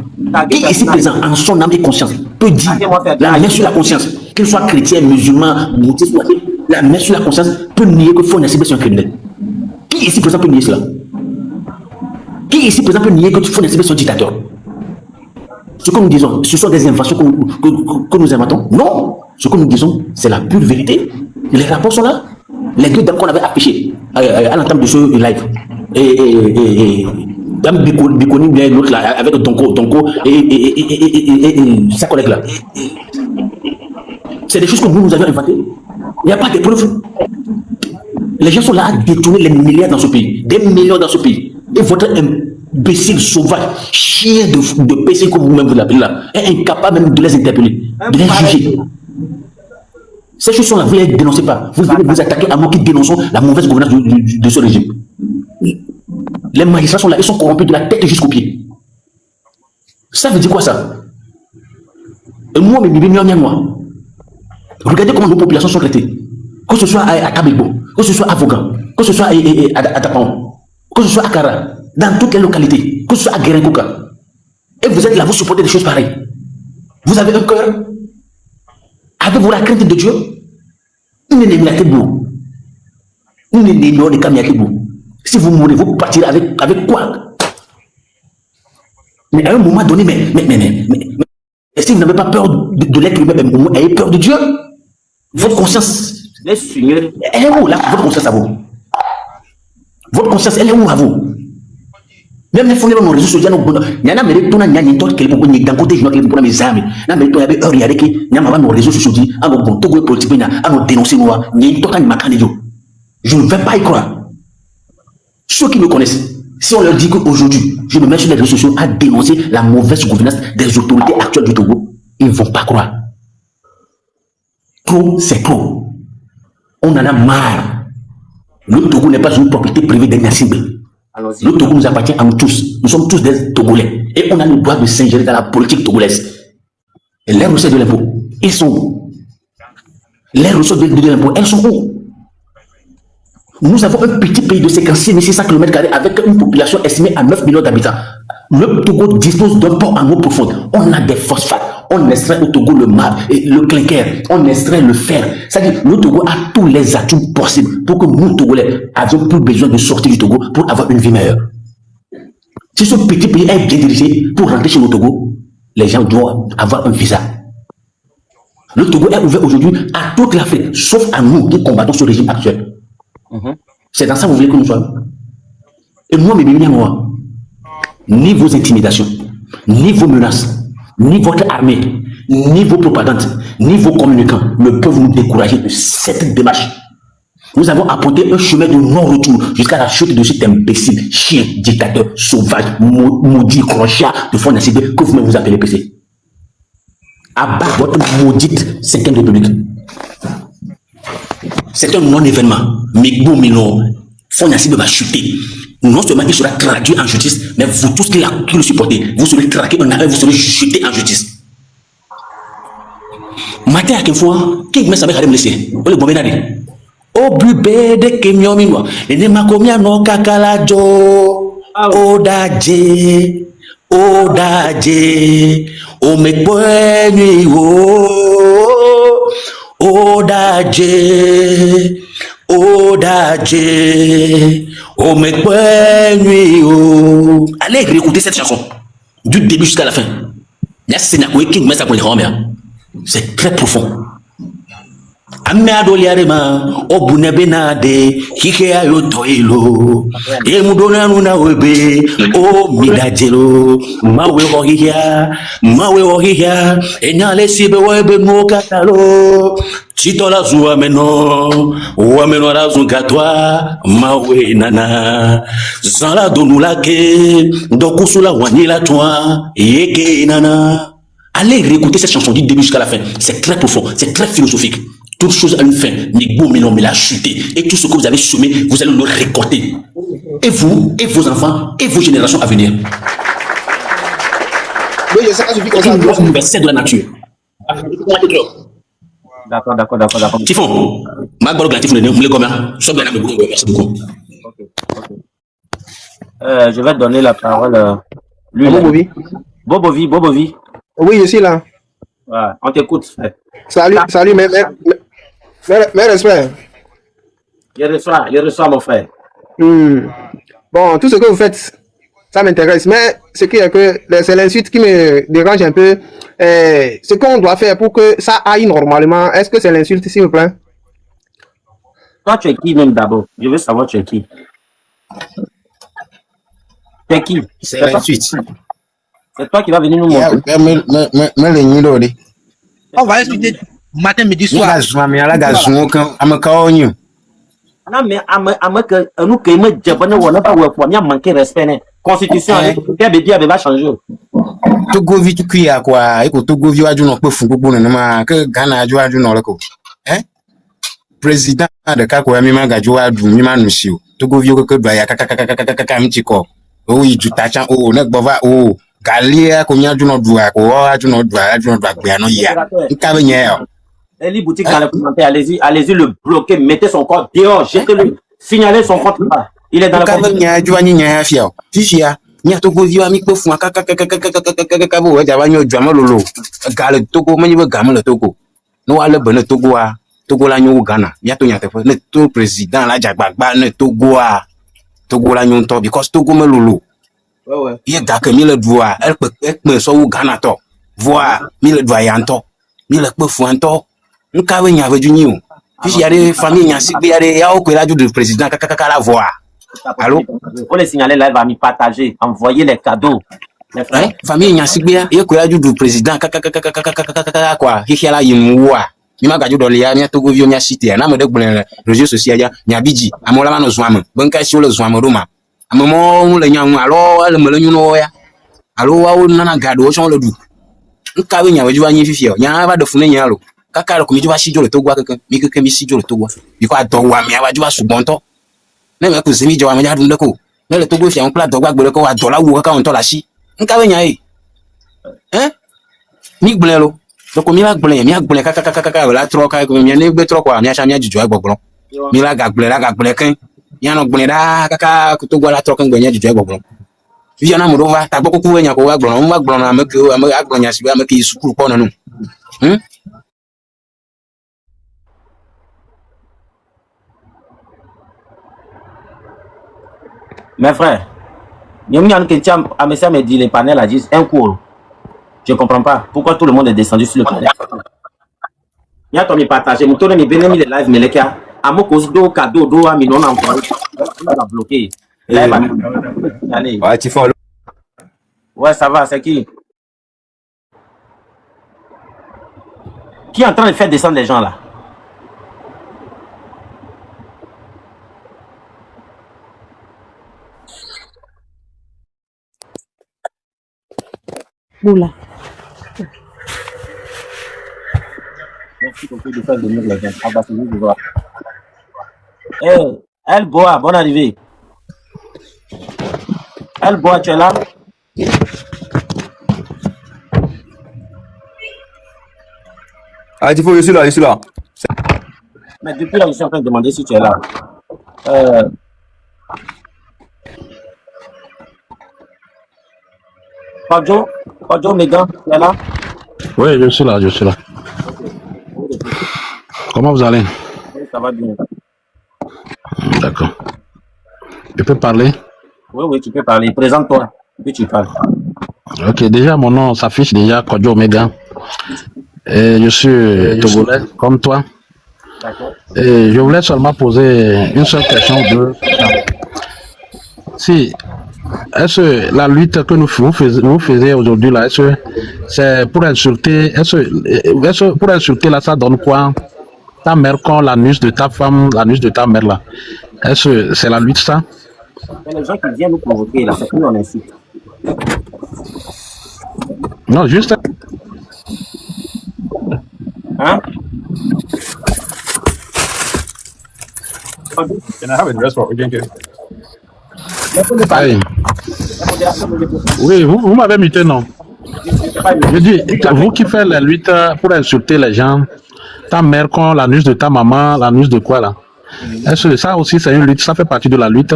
Qui ici présent, en son âme et conscience, peut dire la main sur la conscience, qu'il soit chrétien, musulman, bouddhiste, la main sur la conscience peut nier que Fona Sibé est un criminel? Qui ici présent peut nier cela? Qui ici présent peut nier que Fona Sibé est un dictateur? Ce que nous disons, ce sont des inventions que nous inventons? Non! Ce que nous disons, c'est la pure vérité. Les rapports sont là. Les deux dames qu'on avait affichés à l'entame de ce live. Et Dame Bikoni, bien l'autre là, avec Donko et sa collègue là. C'est des choses que nous avions inventées. Il n'y a pas de preuves. Les gens sont là à détourner les milliards dans ce pays. Des millions dans ce pays. Et votre imbécile sauvage, chien de PC comme vous-même vous l'appelez là, est incapable même de les interpeller, de les juger. Ces choses sont là, vous ne les dénoncez pas. Vous venez vous attaquer à nous qui dénonçons la mauvaise gouvernance de ce régime. Les magistrats sont là, ils sont corrompus de la tête jusqu'aux pieds. Ça veut dire quoi ça? Et moi, regardez comment nos populations sont traitées. Que ce soit à Kabelbo, que ce soit à Vogan, que ce soit à Dapan, que ce soit à Kara. dans toutes les localités, que ce soit à Guérékouka. Et vous êtes là, vous supportez des choses pareilles. Vous avez un cœur. Avez-vous la crainte de Dieu? Si vous mourrez, vous partirez avec quoi? Mais à un moment donné, est-ce que vous n'avez pas peur de l'être humain, mais ayez peur de Dieu? Votre conscience, elle est où là? Votre conscience à vous? Votre conscience, elle est où à vous? Même les fonds de nos réseaux sociaux, il y en a des gens qui ont des gens qui ont côté gens qui ont des amis. Il y a des gens qui ont des réseaux sociaux qui ont des politiques qui ont dénoncé nous. Je ne vais pas y croire. Ceux qui me connaissent, si on leur dit qu'aujourd'hui, je me mets sur les réseaux sociaux à dénoncer la mauvaise gouvernance des autorités actuelles du Togo, ils ne vont pas croire. Trop, c'est trop. On en a marre. Le Togo n'est pas une propriété privée des Nassibé. Le Togo nous appartient à nous tous. Nous sommes tous des Togolais. Et on a le droit de s'ingérer dans la politique togolaise. Et les recettes de l'impôt, ils sont où? Les recettes de l'impôt, elles sont où? Nous avons un petit pays de 56 600 km² avec une population estimée à 9 millions d'habitants. Le Togo dispose d'un port en eau profonde. On a des phosphates. On extrait au Togo le marbre et le clinker. On extrait le fer. C'est-à-dire le Togo a tous les atouts possibles pour que nous, Togolais, avions plus besoin de sortir du Togo pour avoir une vie meilleure. Si ce petit pays est bien dirigé pour rentrer chez le Togo, les gens doivent avoir un visa. Le Togo est ouvert aujourd'hui à toute l'Afrique, sauf à nous qui combattons ce régime actuel. C'est dans ça que vous voulez que nous soyons. Et moi, moi, ni vos intimidations, ni vos menaces, ni votre armée, ni vos propagandes, ni vos communicants ne peuvent nous décourager de cette démarche. Nous avons apporté un chemin de non-retour jusqu'à la chute de cet imbécile, chien, dictateur, sauvage, maudit, crochat de Fonds Nassibé que vous-même vous appelez PC. Abat votre maudite 5e République. C'est un non-événement. Migbo Milo, Fonds Nassibé va chuter. Non seulement il sera traduit en justice, mais vous tous qui le supportez, vous serez traqués en arrêt, vous serez chutés en justice. Matin à quelle fois, qui me savait me laisser? On le bon ménage. Au bubé de Kenyomino, et ne m'a commis non kakalajo. Odaje, o me poignui, Odaje, oh mes nuit. Allez réécouter cette chanson du début jusqu'à la fin. C'est très profond. Ameadoliarema, Obunebenade, Hikea Toilo, Emudona Nuna Webe, O Midajelo, Mawe Ohia, Enyale Sibe Webe Mokatalo, Chitola Zuameno, Wameno Razungatwa, Mawe Nana, Zala Donulake, Dokusula Wanila Toa, Yeke Nana. Allez réécouter cette chanson du début jusqu'à la fin. C'est très profond, c'est très philosophique. Toute chose a une fin. Migbo Milon l'a chuté. Et tout ce que vous avez semé, vous allez le récolter. Et vous, et vos enfants, et vos générations à venir. Oui, je sais pas, je vis comme ça. C'est universel de la nature. D'accord. Tifon, merci beaucoup. Je vais donner la parole à lui. Bobovi. Oui, je suis là. Ouais, on t'écoute, frère. Salut, mes respects. Je reçois, mon frère. Bon, tout ce que vous faites, ça m'intéresse. Mais ce qui est que c'est l'insulte qui me dérange un peu. Ce qu'on doit faire pour que ça aille normalement, est-ce que c'est l'insulte, s'il vous plaît? Toi, tu es qui même d'abord? Je veux savoir tu es qui. Tu es qui? C'est l'insulte. C'est toi qui vas venir nous montrer. On va expliquer matin, midi, soir. Non, mais nous qui me japonais, on n'a pas manqué respect. Constitution, elle va changer. Togo vit tout cuit à quoi? Et que Togo vit à du nord, pour que Ghana a joué à du nord. Président de Kakouya Mima Joa du Mima Monsieur. Togo vit que Baya Kakakakakakakamichiko. Oui, du Tachan, oh, Nekbova, oh. Galia, combien du nord doit, quoi, du nord doit, bien, les boutiques dans les commentaires, allez-y le bloquer, mettez son compte dehors, jetez-le, signalez son compte là. Il est dans le Quand comité. même, il y a du vani, il y a un fier. Fifia, il y a Togo vieux ami, peuf, kaka, ouais, j'avais un diamant lolo. Gale Togo, mais il veut gamer le Togo. Nous allons bonne Togo à Togo la New Ghana. Il y a tout, il y a tout président, la Jagbagba, le Togo à Togo la New Togo, because Togo me lolo. Il y a gars que mille doigts, elle peut soit au Ghana to. Voir, mille doigts y en to. Mille peut fouanto. Nous cavons y avait du new. Puis il y a des familles, il y a des radio de président, kaka la voir. Allô? Pour les signaler là, il va m'y partager, envoyer les cadeaux. Les frères. Hein? Famille, il y a un radio du président, quoi. Il y a là, il y a Mima gaju dole ya nya Togo vio nya cité na mo de gblin réseaux sociaux ya nya biji amola ma no zwam banka si o le zwam roma amamo le nya alo le me le nyu no ya alo wa o nana gado o so le du nka we nya we ju anyi fifia nya ba de fune nya lo kaka lo komi ju ba si jo le Togo kankan mi keke mi si jo le Togo bi ko do wa mi ba ju ba sugbon to na me ko semi jo wa me ja dun de ko na le Togo fi an pla do gba gbere ko wa do la wo kaka on to la si nka we nya hein mi gblin lo donc mi la gblin kaka la tro ka ko mi ne gbe tro kwa mi acha mi ajuju agbogbon mi la ga gblin kan mi no gblin da kaka to gwa la tro kan gbe nya ajuju agbogbon vi na mo do va ta gbo kuku we nya ko wa gblon na me ke agbon nya si ba me ke sukuru ko nanu Mes frères, il y a un qui tient à me dit les panels à 10, un cours. Je ne comprends pas pourquoi tout le monde est descendu sur le panel. Il y a ton partage. Je tourne mes bénémis les lives, mais les gars, à mon cause d'eau, cadeau, d'eau, à non envoyé. On va bloquer. Allez. Ouais, tu fais Ouais, ça va, c'est qui? Qui est en train de faire descendre les gens là? Boula. Merci beaucoup de faire venir les gens. Ah bah, c'est juste de voir. El Boa, bonne arrivée. El Boa, tu es là? Ah, tu faut, je suis là, je suis là. Mais depuis là, je suis en train de demander si tu es là. Kodjo, Megan, tu es là? Oui, je suis là, je suis là. Comment vous allez? Oui, ça va bien. D'accord. Je peux parler? Oui, tu peux parler. Présente-toi, puis tu parles. Ok, déjà, mon nom s'affiche déjà, Kodjo Omega. Et je suis togolais, comme toi. D'accord. Et je voulais seulement poser une seule question de... Si, est-ce que la lutte que vous faisiez aujourd'hui là, est-ce que c'est pour insulter, est-ce que pour insulter là, ça donne quoi? Ta mère quand l'anus de ta femme, l'anus de ta mère là. Est-ce que c'est la lutte ça? C'est les gens qui viennent nous provoquer là, c'est plus on insulte. Non, juste. Hein? Can I have a dress for again? Aïe. Oui, vous m'avez muté, non? Je dis, vous qui faites la lutte pour insulter les gens, ta mère quand l'anus de ta maman, l'anus de quoi là? Est-ce que ça aussi c'est une lutte, ça fait partie de la lutte?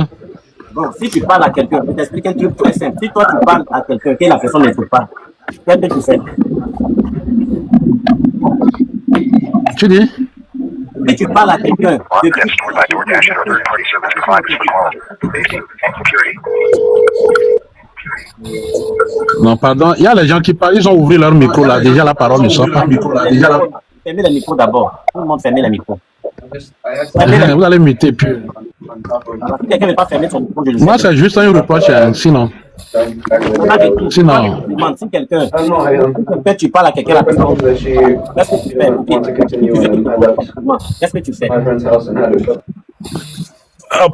Bon, si tu parles à quelqu'un, je t'explique un truc très simple. Si toi tu parles à quelqu'un que la personne ne peut pas, qu'est-ce que tu fais? Tu dis? Si tu parles à quelqu'un, non, pardon, il y a les gens qui parlent, ils ont ouvert leur micro là, déjà la parole ne sort pas. Fermez le micro d'abord. Tout le monde fermez le micro. Vous allez muter puis. Si quelqu'un ne veut pas fermer son micro, je le sais. Moi c'est juste un reproche, sinon. Sinon. Si quelqu'un, tu parles à quelqu'un, la personne, qu'est-ce que tu fais? Qu'est-ce que tu fais?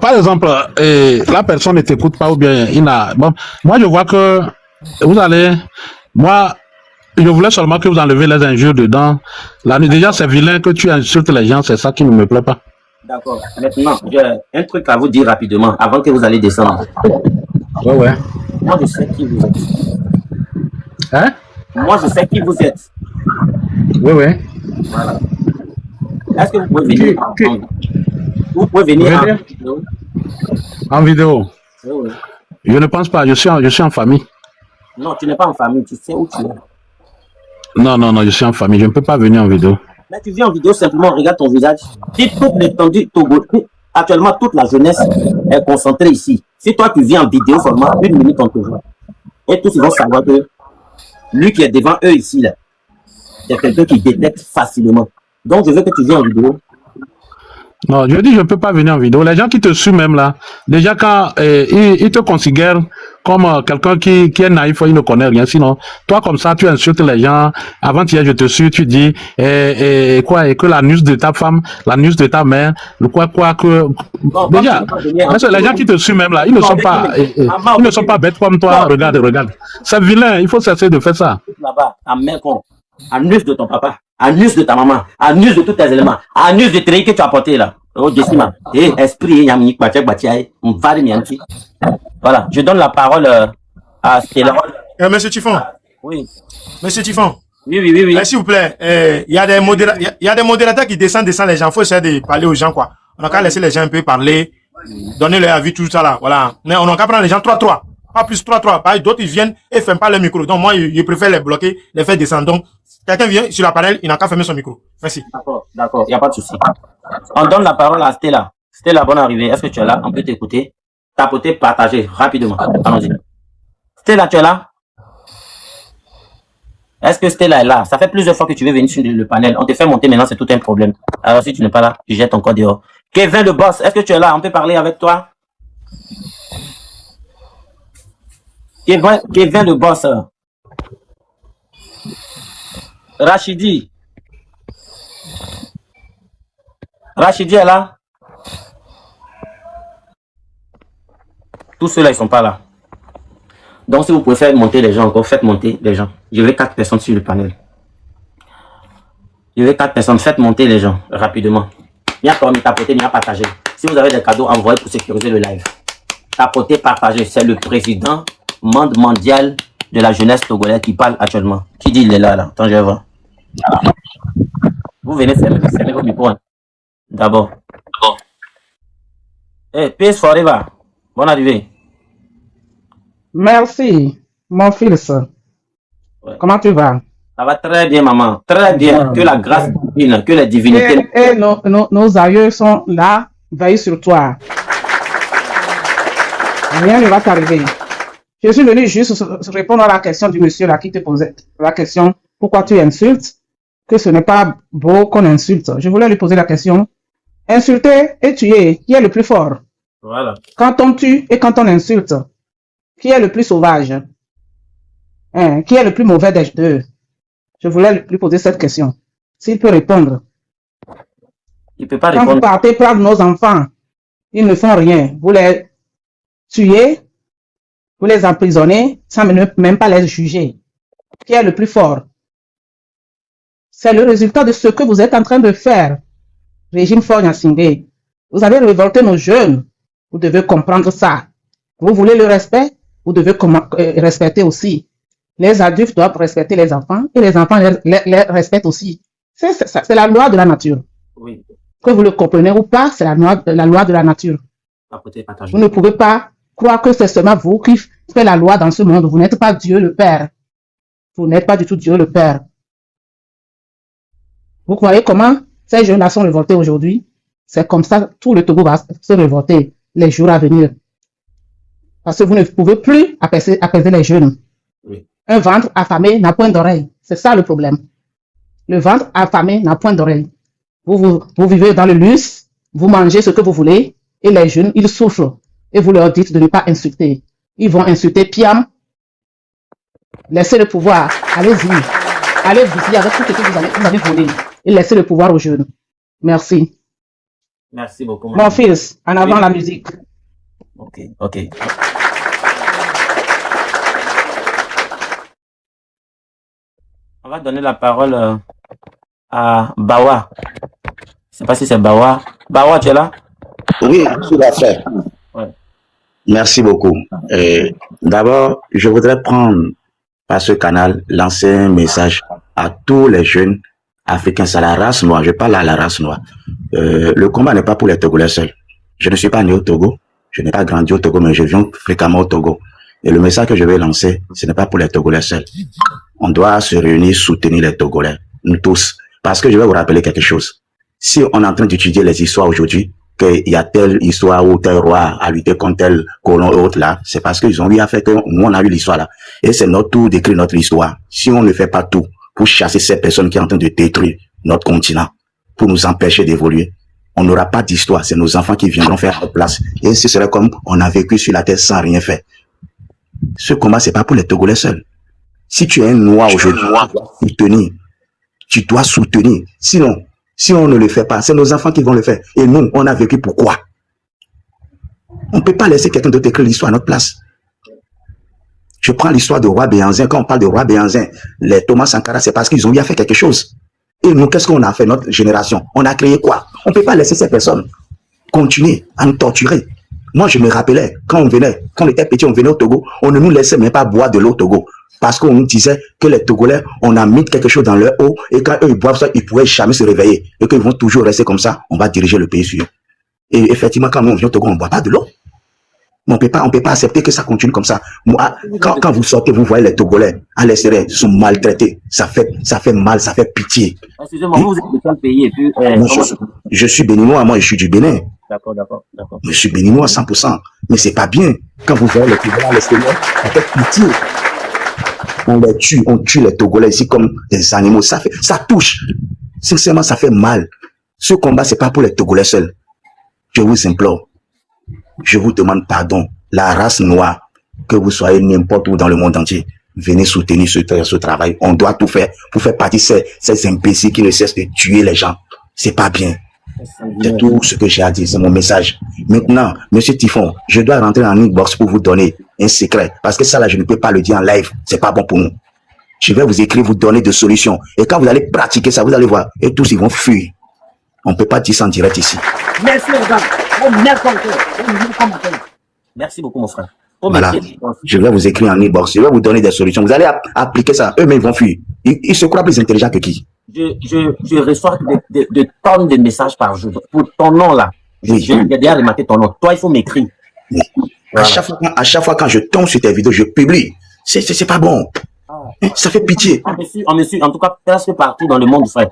Par exemple, la personne ne t'écoute pas ou bien il n'a. Bon, moi je vois que vous allez. Moi, je voulais seulement que vous enlevez les injures dedans. Là, déjà, c'est vilain que tu insultes les gens, c'est ça qui ne me plaît pas. D'accord. Maintenant, j'ai un truc à vous dire rapidement avant que vous allez descendre. Ouais. Moi, je sais qui vous êtes. Hein? Moi, je sais qui vous êtes. Oui. Voilà. Est-ce que vous pouvez venir? Vous pouvez venir. En vidéo. Oui, oui. Je ne pense pas, je suis en famille. Non, tu n'es pas en famille, tu sais où tu es. Non, non, non, je suis en famille, je ne peux pas venir en vidéo. Mais tu viens en vidéo simplement, regarde ton visage. Si toute l'étendue Togo, actuellement toute la jeunesse est concentrée ici. Si toi tu viens en vidéo seulement, 1 minute on te voit. Et tous ils vont savoir que lui qui est devant eux ici, là, c'est quelqu'un qui détecte facilement. Donc je veux que tu viennes en vidéo. Non, je dis je ne peux pas venir en vidéo. Les gens qui te suivent même là, déjà quand ils te considèrent comme quelqu'un qui est naïf, il ne connaît rien. Sinon, toi comme ça, tu insultes les gens. Avant-hier, je te suis, tu dis quoi, et que la news de ta femme, la news de ta mère, que Bon, déjà, parce que les gens qui te suivent même là, ils ne sont pas, ils ne sont pas bêtes comme toi. Regarde, regarde. C'est vilain. Il faut cesser de faire ça. Là-bas, ta mère con, à news de ton papa, à news de ta maman, à news de tous tes éléments, à news de traits que tu as apporté là. Oh, Jessima, esprit, voilà, je donne la parole à Stella. Monsieur Tifon. Oui. Monsieur Tifon. Oui, oui, oui, oui. S'il vous plaît, il y a des modérateurs qui descendent les gens. Il faut essayer de parler aux gens, quoi. On n'a qu'à laisser les gens un peu parler, donner leur avis, tout ça là. Voilà. Mais on n'a qu'à prendre les gens 3-3. Pas plus 3-3. D'autres, ils viennent et ne ferment pas leur micro. Donc, moi, je préfère les bloquer, les faire descendre. Donc, quelqu'un vient sur l'appareil, il n'a qu'à fermer son micro. Merci. D'accord, d'accord. Il n'y a pas de souci. On donne la parole à Stella. Stella, bonne arrivée. Est-ce que tu es là? On peut t'écouter. Tapoter, partager rapidement. Allons-y. Stella, tu es là? Est-ce que Stella est là? Ça fait plusieurs fois que tu veux venir sur le panel. On te fait monter maintenant, c'est tout un problème. Alors, si tu n'es pas là, tu jettes ton corps dehors. Kevin le boss, est-ce que tu es là? On peut parler avec toi? Kevin le boss. Rachidi. Rachidi est là? Tous ceux-là, ils sont pas là. Donc, si vous pouvez faire monter les gens encore, faites monter les gens. Je veux 4 personnes sur le panel. Je veux 4 personnes. Faites monter les gens rapidement. Bien comme tapoter, bien partager. Si vous avez des cadeaux, envoyez pour sécuriser le live. Tapoter, partager. C'est le président mondial de la jeunesse togolaise qui parle actuellement. Qui dit il est là, là? Attends, je vais voir. Vous venez fermer vos micros. Hein. D'abord. Hey, peace forever. Bonne arrivée. Merci, mon fils. Ouais. Comment tu vas? Ça va très bien, maman. Très bien. Que la grâce divine, que les divinités... Et nos aïeux sont là, veillent sur toi. Rien ne va t'arriver. Je suis venu juste répondre à la question du monsieur là qui te posait la question pourquoi tu insultes, que ce n'est pas beau qu'on insulte. Je voulais lui poser la question. Insulter et tuer, qui est le plus fort? Voilà. Quand on tue et quand on insulte, qui est le plus sauvage? Hein? Qui est le plus mauvais des deux? Je voulais lui poser cette question. S'il peut répondre. Il peut pas répondre. Quand vous partez prendre nos enfants, ils ne font rien. Vous les tuez, vous les emprisonnez, sans même pas les juger. Qui est le plus fort? C'est le résultat de ce que vous êtes en train de faire. Régime Faure Gnassingbé. Vous avez révolté nos jeunes. Vous devez comprendre ça. Vous voulez le respect? Vous devez respecter aussi. Les adultes doivent respecter les enfants et les enfants les respectent aussi. C'est la loi de la nature. Oui. Que vous le comprenez ou pas, c'est la loi de la nature. Vous ne pouvez pas croire que c'est seulement vous qui faites la loi dans ce monde. Vous n'êtes pas Dieu le Père. Vous n'êtes pas du tout Dieu le Père. Vous croyez comment ces jeunes-là sont révoltés aujourd'hui? C'est comme ça, tout le Togo va se révolter les jours à venir. Parce que vous ne pouvez plus apaiser les jeunes. Oui. Un ventre affamé n'a point d'oreille. C'est ça le problème. Le ventre affamé n'a point d'oreille. Vous vivez dans le luxe, vous mangez ce que vous voulez, et les jeunes, ils souffrent. Et vous leur dites de ne pas insulter. Ils vont insulter Piam. Laissez le pouvoir. Allez-y. Allez-y avec tout ce que vous avez volé. Et laissez le pouvoir aux jeunes. Merci. Merci beaucoup. Mon fils, en avant la musique. Ok, ok. On va donner la parole à Bawa. Je ne sais pas si c'est Bawa. Bawa, tu es là? Oui, tout à fait. Ouais. Merci beaucoup. D'abord, je voudrais prendre par ce canal, lancer un message à tous les jeunes africains. C'est la race noire. Je parle à la race noire. Le combat n'est pas pour les Togolais seuls. Je ne suis pas né au Togo. Je n'ai pas grandi au Togo, mais je viens fréquemment au Togo. Et le message que je vais lancer, ce n'est pas pour les Togolais seuls. On doit se réunir, soutenir les Togolais, nous tous. Parce que je vais vous rappeler quelque chose. Si on est en train d'étudier les histoires aujourd'hui, qu'il y a telle histoire ou tel roi a lutté contre tel colon et autres là, c'est parce qu'ils ont eu à faire que nous on a eu l'histoire là. Et c'est notre tour d'écrire notre histoire. Si on ne fait pas tout pour chasser ces personnes qui sont en train de détruire notre continent, pour nous empêcher d'évoluer, on n'aura pas d'histoire. C'est nos enfants qui viendront faire notre place. Et ce serait comme on a vécu sur la terre sans rien faire. Ce combat, c'est pas pour les Togolais seuls. Si tu es un noir aujourd'hui, tu dois soutenir. Sinon, si on ne le fait pas, c'est nos enfants qui vont le faire. Et nous, on a vécu pourquoi? On ne peut pas laisser quelqu'un d'autre écrire l'histoire à notre place. Je prends l'histoire de Roi Béhanzin. Quand on parle de Roi Béhanzin, les Thomas Sankara, c'est parce qu'ils ont bien fait quelque chose. Et nous, qu'est-ce qu'on a fait, notre génération? On a créé quoi? On ne peut pas laisser ces personnes continuer à nous torturer. Moi, je me rappelais, quand on était petit, on venait au Togo, on ne nous laissait même pas boire de l'eau au Togo. Parce qu'on nous disait que les Togolais, on a mis quelque chose dans leur eau, et quand eux, ils boivent ça, ils ne pourraient jamais se réveiller. Et qu'ils vont toujours rester comme ça, on va diriger le pays sur eux. Et effectivement, quand nous, on vient au Togo, on ne boit pas de l'eau. Mais on peut pas accepter que ça continue comme ça. Moi, quand vous sortez, vous voyez les Togolais à l'extérieur, ils sont maltraités. Ça fait mal, ça fait pitié. Excusez-moi, vous êtes de quel pays et puis, je suis béninois, moi, je suis du Bénin. D'accord. Je suis béninois à 100%. Mais c'est pas bien. Quand vous voyez les Togolais à l'extérieur, ça fait pitié. On les tue, on tue les Togolais ici comme des animaux. Ça touche. Sincèrement, ça fait mal. Ce combat, c'est pas pour les Togolais seuls. Je vous implore. Je vous demande pardon. La race noire, que vous soyez n'importe où dans le monde entier, venez soutenir ce travail. On doit tout faire pour faire partie de ces imbéciles qui ne cessent de tuer les gens. C'est pas bien. C'est tout ce que j'ai à dire, c'est mon message. Maintenant, Monsieur Typhon, je dois rentrer en inbox pour vous donner un secret. Parce que ça là, je ne peux pas le dire en live. C'est pas bon pour nous. Je vais vous écrire, vous donner des solutions. Et quand vous allez pratiquer ça, vous allez voir. Et tous, ils vont fuir. On ne peut pas dire ça en direct ici. Merci, merci beaucoup, mon frère. Voilà. Je vais vous écrire en inbox. Je vais vous donner des solutions. Vous allez appliquer ça. Eux-mêmes, ils vont fuir. Ils se croient plus intelligents que qui? Je reçois de tonnes de messages par jour. Pour ton nom, là. Oui. J'ai déjà remarqué ton nom. Toi, il faut m'écrire. Oui. Voilà. À chaque fois, quand je tombe sur tes vidéos, je publie. C'est pas bon. Ça fait pitié. On me suit, en tout cas, presque partout dans le monde, frère.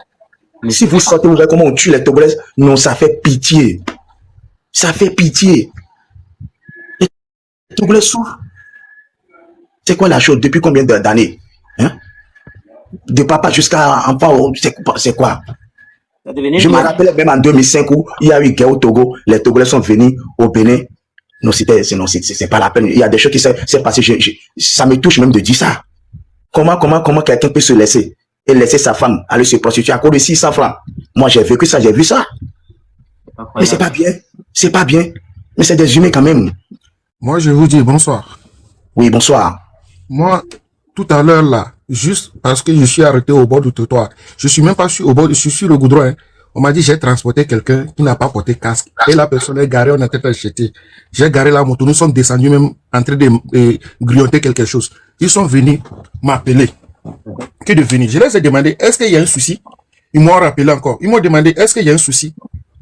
Mais si vous sortez, vous voyez comment on tue les Togolais. Non, ça fait pitié. Ça fait pitié. Les Togolais souffrent. C'est quoi la chose? Depuis combien d'années? Hein? De papa jusqu'à enfant, c'est quoi? Je me rappelle même en 2005 où il y a eu guerre au Togo. Les Togolais sont venus au Bénin. Non, c'est pas la peine. Il y a des choses qui s'est passé. Ça me touche même de dire ça. Comment quelqu'un peut se laisser et laisser sa femme aller se prostituer à cause de 600 francs? Moi, j'ai vécu ça, j'ai vu ça. Mais c'est pas bien. C'est pas bien. Mais c'est des humains quand même. Moi, je vous dis bonsoir. Oui, bonsoir. Moi, tout à l'heure là, juste parce que je suis arrêté au bord du trottoir, je suis même pas au bord, je suis sur le goudron. Hein. On m'a dit j'ai transporté quelqu'un qui n'a pas porté casque. Et la personne est garée, on a été acheté. J'ai garé la moto, nous sommes descendus même en train de grignoter quelque chose. Ils sont venus m'appeler. Que de venir. Je les ai demandé, est-ce qu'il y a un souci? Ils m'ont rappelé encore. Ils m'ont demandé, est-ce qu'il y a un souci?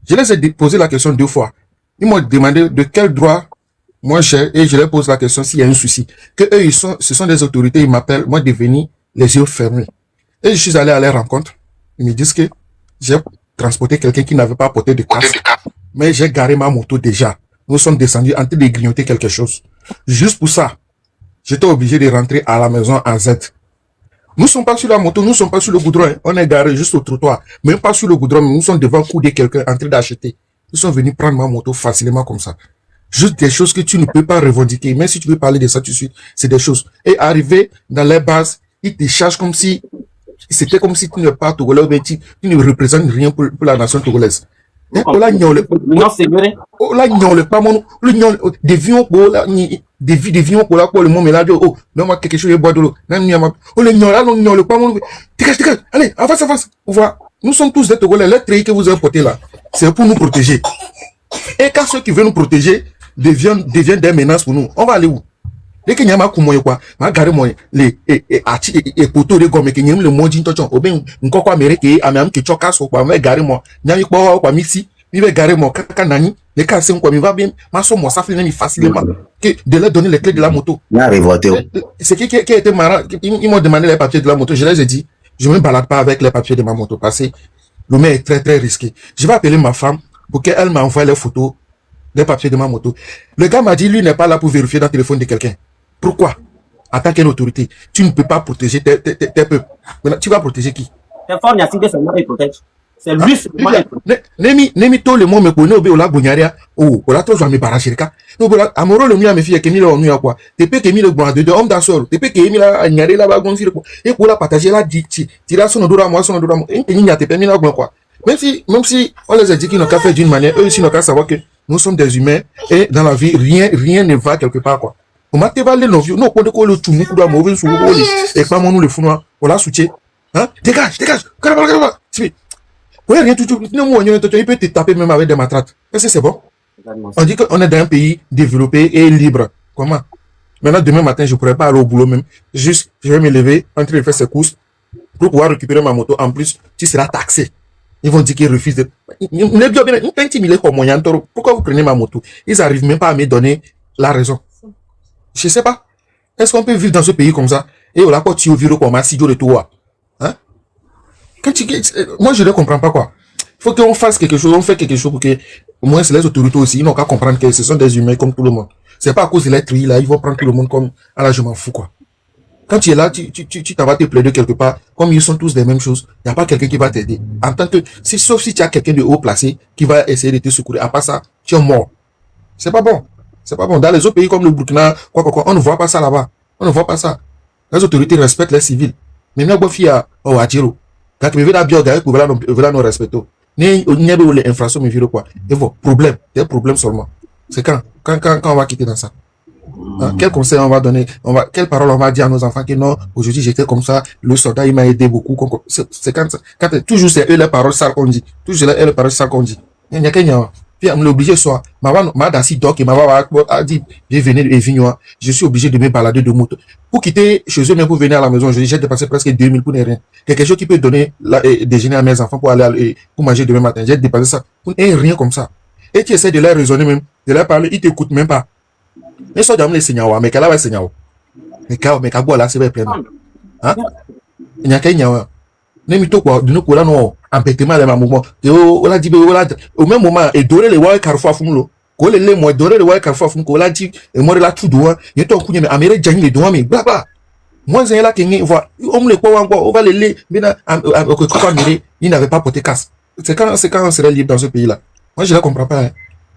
Je les ai posé la question 2 fois. Ils m'ont demandé de quel droit moi j'ai, et je leur pose la question s'il y a un souci. Que eux, ce sont des autorités, ils m'appellent, moi de venir les yeux fermés. Et je suis allé à leur rencontre. Ils me disent que j'ai transporté quelqu'un qui n'avait pas porté de casque. Mais j'ai garé ma moto déjà. Nous sommes descendus en train de grignoter quelque chose. Juste pour ça, j'étais obligé de rentrer à la maison en Z. Nous ne sommes pas sur la moto, nous ne sommes pas sur le goudron. Hein. On est garé juste au trottoir. Même pas sur le goudron, mais nous sommes devant le cou de quelqu'un en train d'acheter. Ils sont venus prendre ma moto facilement comme ça. Juste des choses que tu ne peux pas revendiquer. Même si tu veux parler de ça tout de suite, c'est des choses. Et arriver dans les bases, ils te chargent comme si, c'était comme si tu n'es pas togolais, mais tu ne représentes rien pour la nation togolaise. Là, devions pour la pour le monde là oh non moi quelque chose de bois de l'eau oh le gnon là non le pas mon dégage allez avance voilà nous sommes tous des Togolais les treillis que vous avez portés là c'est pour nous protéger et quand ceux qui veulent nous protéger deviennent des menaces pour nous on va aller où dès que nyama kumoyo kwa ma gare mo les et poto de gomme que nyem le monji tochon oben nkoko amerique amam ke choka so kwa ma gare mo nyami kwa misi il va garer mon cacanani, les cas c'est quoi, il va bien, ma somme, moi, ça fait facilement, que de leur donner les clés de la moto. C'est qui a été marrant, ils m'ont demandé les papiers de la moto, je les ai dit, je ne me balade pas avec les papiers de ma moto, parce que le mec est très, très risqué. Je vais appeler ma femme pour qu'elle m'envoie les photos des papiers de ma moto. Le gars m'a dit, lui n'est pas là pour vérifier dans le téléphone de quelqu'un. Pourquoi? En tant qu'autorité, tu ne peux pas protéger tes peuples. Maintenant, tu vas protéger qui? C'est fort, Niassine, seulement il protège. C'est lui seulement il protège. Nemi to le monde me connaît au la bugnaria. Oh, on a trop jamais barachirika. Donc voilà, amoro le mien me fille Kemi le mien quoi. Te pe Kemi le bon de homme d'assaut. Te pe Kemi la nyare la bagon sur quoi. Et pour la partager la dit tira son odora moi son odora moi. Et ni te permis la quoi. Même si on les a dit qu'ils n'ont qu'à faire d'une manière, eux aussi n'ont qu'à savoir que nous sommes des humains et dans la vie rien ne va quelque part quoi. On m'a tévalé nos vieux, non, quand on le tourne, on mauvais sous le et pas mon nous le fous, on l'a soutien. Hein? Dégage! Caramba! Oui, rien tout, il peut te taper même avec des matraques. Est-ce que c'est bon? On dit qu'on est dans un pays développé et libre. Comment? Maintenant, demain matin, je ne pourrais pas aller au boulot même. Juste, je vais me lever, entrer faire ses courses pour pouvoir récupérer ma moto. En plus, tu seras taxé. Ils vont dire qu'ils refusent de. Pourquoi vous prenez ma moto? Ils n'arrivent même pas à me donner la raison. Je ne sais pas. Est-ce qu'on peut vivre dans ce pays comme ça? Et on l'a pas tué au bureau comme un studio de toi. Hein? Moi, je ne comprends pas quoi. Il faut qu'on fasse quelque chose, on fait quelque chose pour que, au moins, les autorités aussi, ils n'ont qu'à comprendre que ce sont des humains comme tout le monde. C'est pas à cause de l'être là, ils vont prendre tout le monde comme, ah là, je m'en fous quoi. Quand tu es là, tu t'en vas te plaider quelque part, comme ils sont tous des mêmes choses, il n'y a pas quelqu'un qui va t'aider. En tant que, sauf si tu as quelqu'un de haut placé qui va essayer de te secourir. À part ça, tu es mort. C'est pas bon. C'est pas bon. Dans les autres pays comme le Burkina, on ne voit pas ça là-bas. On ne voit pas ça. Les autorités respectent les civils. Mais nous, on fait au Adjiro. Quand tu me veux la bio, on va nous respecter. Il n'y a pas les infractions, mais quoi. Et voilà, problème. Il y a un problème seulement. C'est quand on va quitter dans ça. Quel conseil on va donner? Quelle parole on va dire à nos enfants que non, aujourd'hui j'étais comme ça, le soldat il m'a aidé beaucoup. C'est quand toujours c'est eux les paroles sales qu'on dit. Toujours c'est eux les paroles sales qu'on dit. Il n'y a qu'un puis on l'obligé soit ma d'assis doc et ma a dit je venais et vignois, je suis obligé de me balader de moto pour quitter chez eux même pour venir à la maison. J'ai dépensé presque 2000 pour ne rien. Quelque chose qui peut donner déjeuner à mes enfants pour aller pour manger demain matin. J'ai dépensé ça pour rien comme ça. Et tu essaies de leur raisonner même, de leur parler, ils t'écoutent même pas. Mais ça doit me les signaler, mais qu'elle va signaler. Mais qu'à boire là c'est bien plein. Hein? Il n'y a qu'un Nemito quoi, de nous quoi non, empêtement les mouvements. On a dit au même moment et donner les voix carrefour fumlo. Ko les mots donner les voix carrefour fum ko la dit et moi là tout doigt. Il est en couille mais américain jani les doigts mais blabla. Moi j'ai là qui voit on le quoi on va les mais il n'avait pas porté casse. C'est quand on serait libre dans ce pays là. Moi je ne comprends pas. Hein.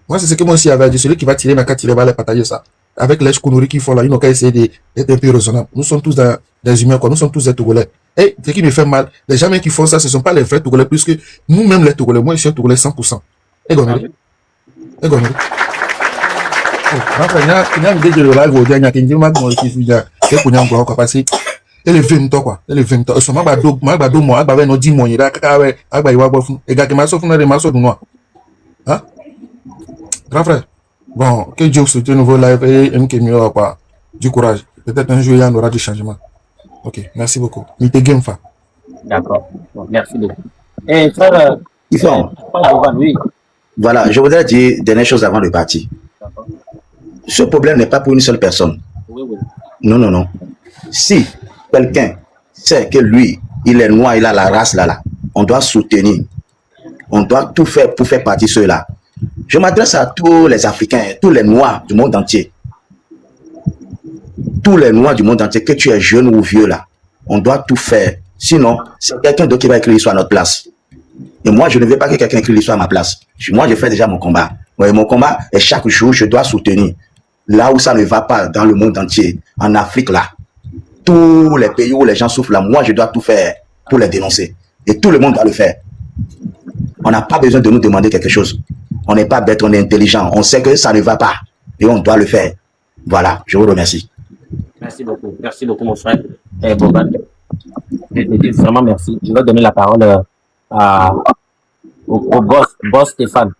Moi c'est ce que moi aussi avait dit, celui qui va tirer ma carte il va aller partager ça. Avec les conneries qu'ils font là, ils n'ont qu'à essayer d'être un peu raisonnables. Nous sommes tous des humains quoi, nous sommes tous des Togolais. Et ce qui me fait mal, les gens qui font ça, ce ne sont pas les vrais Togolais, puisque nous-mêmes les Togolais, moi je suis Togolais 100%. Et gonnerie. Et gonnerie. Enfin, il y a une idée de live au dernier, il y a une idée et les 20 ans quoi, et les 20 ans. Et ce magado, moi, agba no 10 mois, il y a kakawe, agba iwa bofu, et gars qui m'a sauvé des masses de noix. Hein? Grand frère. Bon, que Dieu souhaite un nouveau live et un mieux quoi. Du courage. Peut-être un jour il y aura du changement. Ok, merci beaucoup. D'accord. Bon, merci beaucoup. Et frère, oui. Voilà, je voudrais dire dernière chose avant de partir. Ce problème n'est pas pour une seule personne. Oui, oui. Non. Si quelqu'un sait que lui, il est noir, il a la race là, on doit soutenir. On doit tout faire pour faire partie de ceux-là. Je m'adresse à tous les Africains, tous les Noirs du monde entier. Tous les Noirs du monde entier, que tu es jeune ou vieux là, on doit tout faire. Sinon, c'est quelqu'un d'autre qui va écrire l'histoire à notre place. Et moi, je ne veux pas que quelqu'un écrive l'histoire à ma place. Moi, je fais déjà mon combat. Ouais, mon combat, et chaque jour, je dois soutenir. Là où ça ne va pas dans le monde entier, en Afrique là, tous les pays où les gens souffrent là, moi, je dois tout faire pour les dénoncer. Et tout le monde doit le faire. On n'a pas besoin de nous demander quelque chose. On n'est pas bête, on est intelligent. On sait que ça ne va pas. Et on doit le faire. Voilà, je vous remercie. Merci beaucoup mon frère. Boban. Je te dis vraiment merci. Je vais donner la parole au boss Stéphane.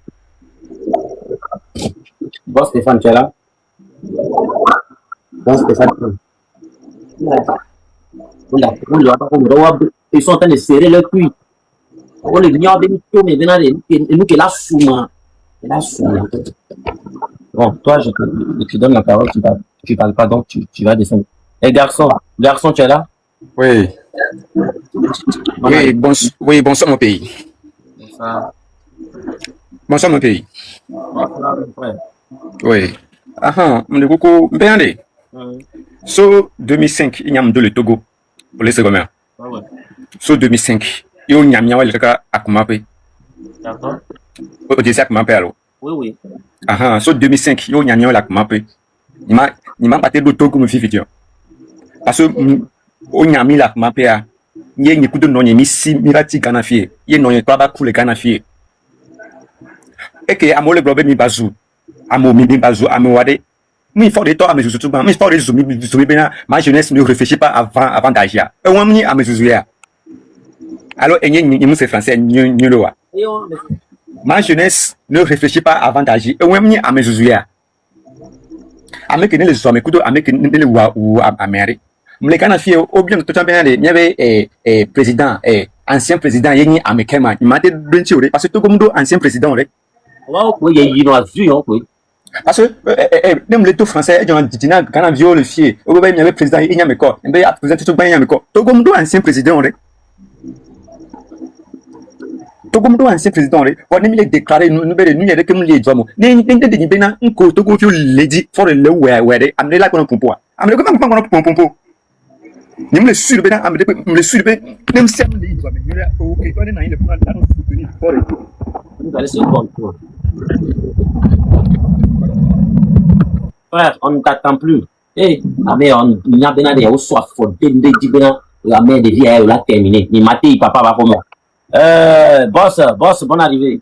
Boss Stéphane, tu es là? Boss Stéphane. Ils sont en train de serrer leur cuit. On le vient avec tout, mais venant et nous qui là souvent. Bon, toi, je te donne la parole, tu parles pas, donc tu vas descendre. Et garçon, tu es là? Oui. Oui, bonsoir mon pays. Bonsoir mon pays. Bonsoir, mon frère. Oui. Ah, mon beaucoup, bien allé. So 2005, il y a le Togo pour les secondaires. Ouais. So 2005, il y a le Kaka à Kumape. D'accord. Au désert Kumape alors. Oui. Ah, so 2005, il y a la Kumape. Il m'a battu le Togo, mon fils. Parce que au y a mis la Kumape à. Il y a une écoute de non, il y a mis 6 mirati Ganafie. Il y a non, pas pour les Ganafie. Et que à moi le problème, il bazou. À moi, mi bazou, à moi, wade. Mais il faut des temps à mes zouzous, mais il faut des zouzous, ma jeunesse ne réfléchit pas avant d'agir. Et on m'a à mes zouzous. Alors, il y a une français, ma jeunesse ne réfléchit pas avant d'agir. Et on m'a à mes zouzous. À mes que les hommes écoutent, à mes que les ou à mairie. Les Canadiens, au bien de tout le temps, il y avait président, ancien président, il y a un américain, il m'a dit parce que tout le monde ancien président. Oui, il y a une parce que même les tout français, ils ont dit quand on viole le fier, il y avait président, il y a mes corps, il y a président, tout le monde tout le monde ancien président. Tout le monde ancien président. On a mis déclaré, nous il y a que nous les hommes. N'importe un côté où tu l'as dit, faut le ouais, amener là qu'on pompe. Amener comment on pompe. Ni me sûr bien, me sûr bien, même si on dit, ok, on est dans le plan de soutenir. Vous allez se comprendre. Frère, on ne t'attend plus. Eh, mais on y a bien des soif, faut demander la mère de vie, elle l'a terminé. Ni maté, papa va comment. Boss, bonne arrivée.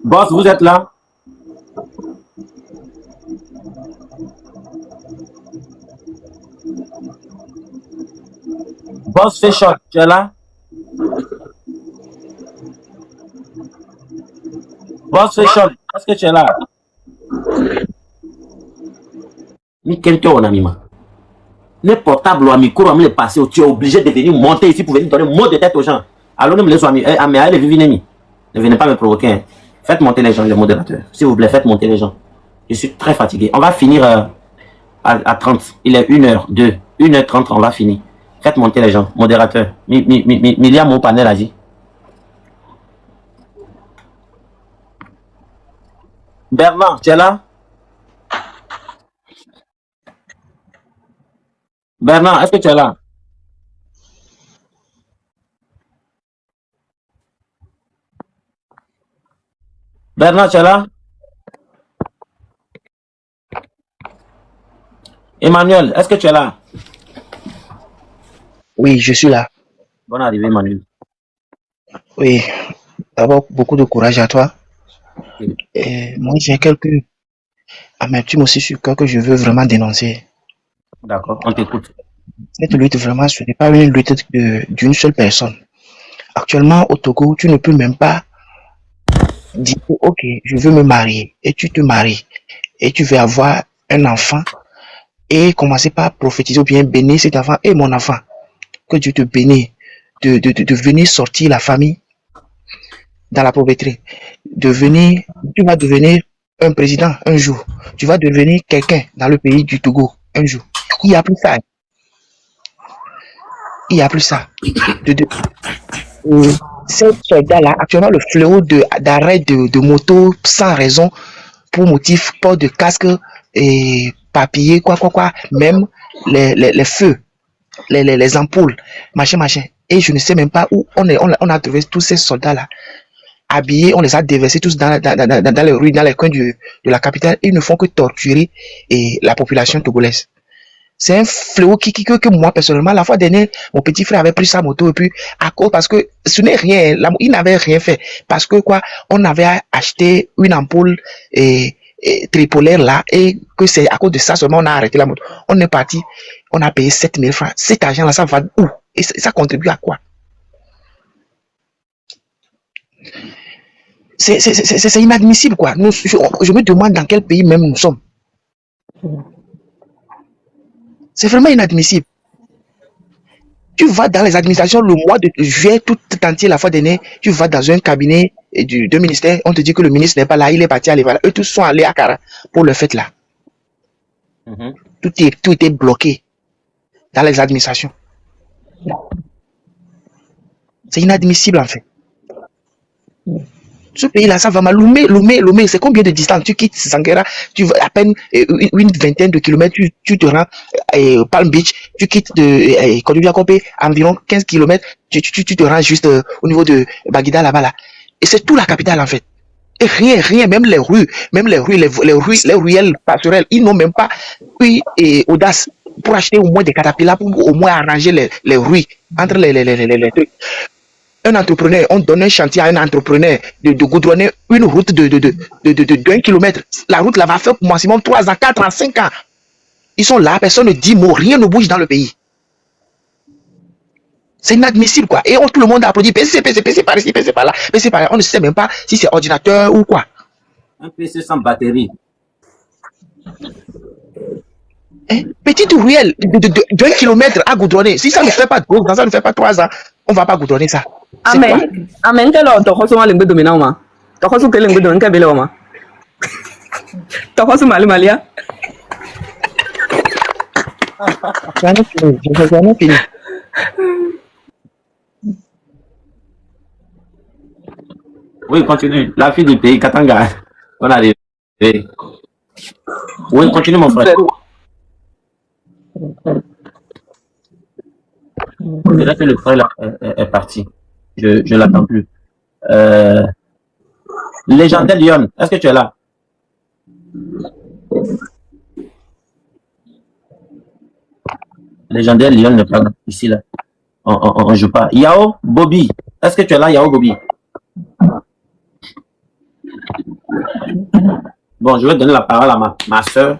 Boss, vous êtes là? Boss Fashion, tu es là? Boss Fashion, est-ce que tu es là? Mais quelqu'un on a mis ma. Les portables ou à micro, à me les passer, tu es obligé de venir monter ici pour venir donner mot de tête aux gens. Alors ne me laissez pas, mais allez, venez. Ne venez pas me provoquer. Hein. Faites monter les gens, les modérateurs. S'il vous plaît, faites monter les gens. Je suis très fatigué. On va finir à 30. Il est 1h02. 1h30, on va finir. Faites monter les gens. Modérateur. Miliam, mon panel a dit. Bernard, tu es là? Bernard, est-ce que tu es là? Bernard, tu es là? Emmanuel, est-ce que tu es là? Oui, je suis là. Bonne arrivée, Emmanuel. Oui, d'abord, beaucoup de courage à toi. Et moi, j'ai quelques amertumes aussi sur que je veux vraiment dénoncer. D'accord, on t'écoute. Cette lutte, vraiment, ce n'est pas une lutte d'une seule personne. Actuellement, au Togo, tu ne peux même pas dire, ok, je veux me marier, et tu te maries, et tu veux avoir un enfant, et commencer par prophétiser ou bien bénir cet enfant, et mon enfant, que Dieu te bénisse, de venir sortir la famille dans la pauvreté, tu vas devenir un président un jour, tu vas devenir quelqu'un dans le pays du Togo un jour. Il n'y a plus ça. Il n'y a plus ça. Ces soldats-là, actuellement, le fléau d'arrêt de moto sans raison, pour motif, port de casque et papier, quoi, même les feux, les ampoules, machin. Et je ne sais même pas où on a trouvé tous ces soldats-là habillés, on les a déversés tous dans les rues, dans les coins de la capitale. Ils ne font que torturer la population togolaise. C'est un fléau que moi, personnellement, la fois dernière, mon petit frère avait pris sa moto et puis, parce que ce n'est rien, il n'avait rien fait. Parce que on avait acheté une ampoule tripolaire là et que c'est à cause de ça seulement on a arrêté la moto. On est parti, on a payé 7000 francs. Cet argent-là, ça va où? Et ça contribue à quoi? C'est inadmissible, quoi. Je me demande dans quel pays même nous sommes. C'est vraiment inadmissible. Tu vas dans les administrations le mois de juillet, tout entier, la fois dernière, tu vas dans un cabinet de ministère, on te dit que le ministre n'est pas là, il est parti à l'Éval. Eux tous sont allés à Kara pour le fait là. Tout était bloqué dans les administrations. C'est inadmissible en fait. Ce pays-là, ça va mal. Lomé, c'est combien de distance? Tu quittes Sanguera, tu vas à peine une vingtaine de kilomètres, tu te rends à Palm Beach, tu quittes de Kodoubiakopé, environ 15 kilomètres, tu te rends juste au niveau de Baguida là-bas là. Et c'est tout la capitale en fait. Et rien, même les rues, les ruelles passerelles, ils n'ont même pas eu audace pour acheter au moins des catapillars pour au moins arranger les rues entre les trucs. Un entrepreneur, on donne un chantier à un entrepreneur de goudronner une route de 1 kilomètre. La route là va faire pour maximum 3 ans, 4 ans, 5 ans. Ils sont là, personne ne dit mot, rien ne bouge dans le pays. C'est inadmissible quoi. Et tout le monde applaudit, PC par ici, PC par là, PC par là. On ne sait même pas si c'est ordinateur ou quoi. Un PC sans batterie. Petite ruelle de 1 kilomètre à goudronner. Si ça ne fait pas 12 ans, ça ne fait pas 3 ans, on ne va pas goudronner ça. Amen. Amen. Quel autre chose est le dominant ma? T'as chose que le dominant quel bel homme? T'as chose Malia? J'en ai fini. Oui, continue. La fille du pays, Katanga. On a arrivé. Oui, continue mon frère. On dirait que le frère là, est parti. Je l'attends plus. Légendaire Lyon, est-ce que tu es là? Légendaire Lyon n'est pas là, ici là. On joue pas. Yao Bobby, est-ce que tu es là, Yao Bobby? Bon, je vais donner la parole à ma soeur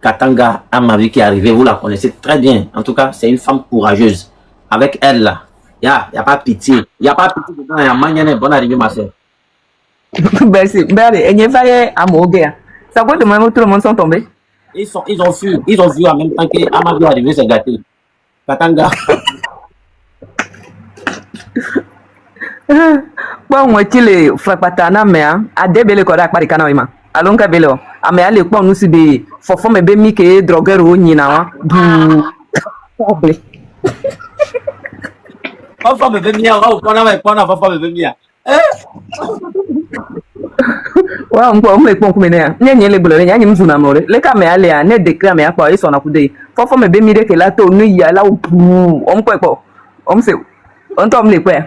Katanga Amavi qui est arrivée. Vous la connaissez très bien. En tout cas, c'est une femme courageuse. Avec elle là, il n'y a pas pitié. Il n'y a pas pitié dedans. Il y a manière. Bonne arrivée, ma soeur. Merci. Il n'y a pas à Moguer. Ça vaut de même où tout le monde sont tombés. Ils ont vu en même temps qu'Amavi est arrivé, c'est gâté. Katanga. Bon, moi, tu les frapatana, mais à débele kodak par canaux. Allons cabelo. A me aller quoi nous si des fofo me be mi que drogueur ou ni na du fofo me be mi a ou kona fofo me be mi a wa on me pon ku me na nye le bolo nya nyim zuna more le ka me ale a ne declare me akwa iso na kude fofo me be mi de ke la to nu ya la bu on po on se on tom le pe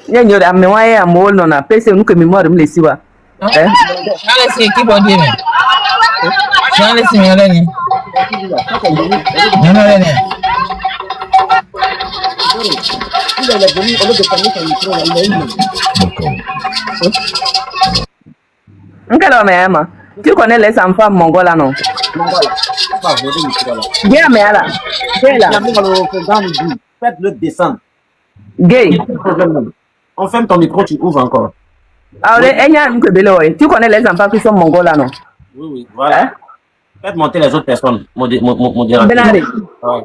nye nyore a me wa ya mo no na pese nu ke mémoire me le siwa Allez, qui va dire? Allez, c'est Mélanie. Tu connais les enfants mongols, non? Viens, mais là. Faites-le descendre. Gay. On ferme ton micro, tu ouvres encore. Alors, tu connais les enfants qui sont mongols là, non? Oui, voilà. Faites monter les autres personnes, modérateur. Benari,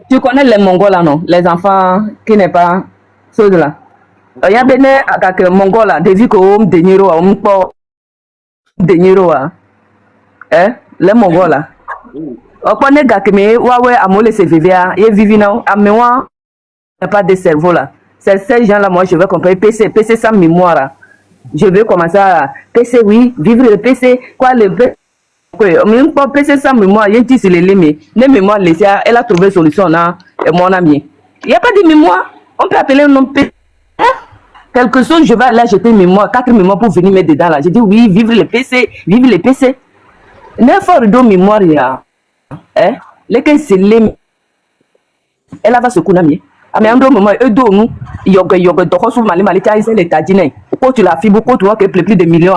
tu connais les mongols là, non? Les enfants qui n'est pas ceux de là. Il y a des mongols là, des vies comme des Niro, les mongols là. On connaît gars qui me ouais à moi laisser vivre, et vivre non, à moi pas de cerveau là. Ces gens là, moi je veux comprendre PC sans mémoire là. Je vais commencer à PC, oui, vivre le PC, quoi le PC. Même pas PC sans mémoire, il y a un petit les mémoires laissées, elle a trouvé solution là, mon ami. Il n'y a pas de mémoire, on peut appeler un nom PC. Hein? Quelque chose, je vais aller acheter une mémoire, 4 mémoires pour venir mettre dedans là. Je dis oui, vivre le PC, vive le PC. N'importe de mémoire, il y a. Hein? Lesquels c'est les. Elle va se couper. Mais en deux moments, eux deux, nous, yoga, donc, sur Mali, les tadines. Quand tu la fibre, quand tu vois que plus de millions,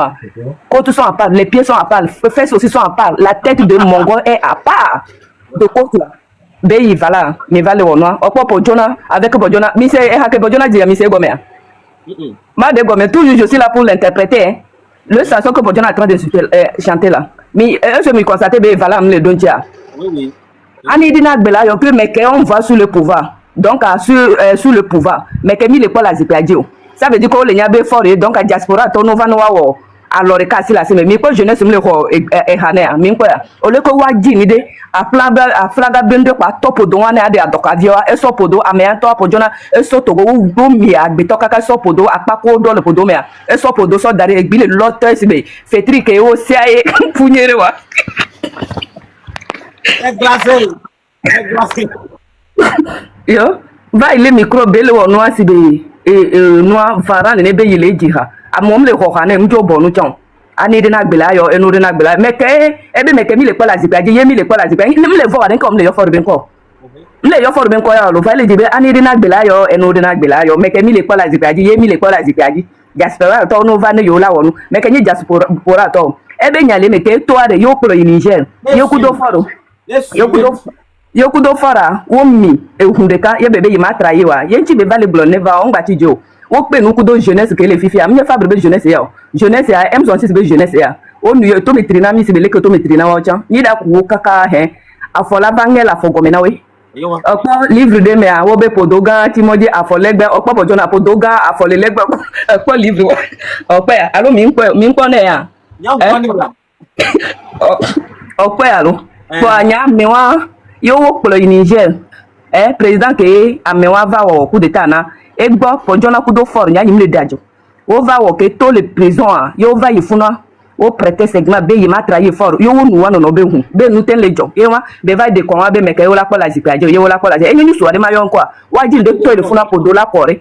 quand tu sont à part, les pieds sont à part, les fesses aussi sont à part, la tête de Mongol est à part. De quoi tu là? Ben, voilà, mais va le noir. Au point pour Jonah, avec Bodjona, mais c'est que Bodjona dit à Monsieur Gomer. Ma de Gomer, toujours je suis là pour l'interpréter. Le chanson que Bodjona est en train de chanter là. Mais je me constate, ben, voilà, me le donne. Oui. Annie Dinag Bela, mais qu'on va sur le pouvoir. donc sur le pouvoir mais que mi le Paul Azipiadio ça veut dire que les nyabe fort donc à diaspora to no va no wa alors ka si la se mais ko jeunesse me le ko e hane mi ko o le ko wa ji ni de a flaga bende kwa topo do wane ade adokavio e so podo ame to apojona e so togo wo mi agbe to kaka so podo apako do le podo me e so podo so dare egbi le lotte sibe fetri ke o sia e punyere wa é glacé yo va ile micro bele wo no asibe no vara ne be yile jiha amom le ko khane mjo bonu chon ani de na gbela yo enu de na gbela meke ebe meke mi le pa la zipa je mi le pa la zipa ni mi le vo wa den ko mi le yo for ben ko mi le yo for ben ko ya lo fa le jibe ani de na gbela yo enu de na gbela yo meke mi le pa la zipa je mi le pa la zipa je jaspera to no va ne yo la wonu meke ni jaspora to ebe nyale meke to are yo pro Niger yo kudo foro yo kudo fara wo mi ehundeka ye bebe yi matra yi wa ye nchi be vale blo neva on gba ti jo wo pe nu kudo jeunesse ke le fifi am ye fabre be jeunesse ya jeunesse ya M66 be jeunesse ya o nu yo to metrina mi se be le ke to metrina wa cha ni da ku kaka he afola bangela fogomena we opo livre de me a wo be podoga ti moje afolegbe opo bojona podoga afolelegbe opo livre opo ya alo mi npo na ya opo ya lo po anya mi wa yo wo polo Niger président ke amewa va wo coup d'état na e gbo pojona kudo for nya yimle dajo wo va wo ke to le prison yo va yifuna wo prêter segment be yima trayer for yo wonu wano no be hu be nu ten lejo e wa be va de kon wa be meke yo la ko la zipajo yo la ko la e nyuni so de ma yo nko wa ji de to le funa podola kore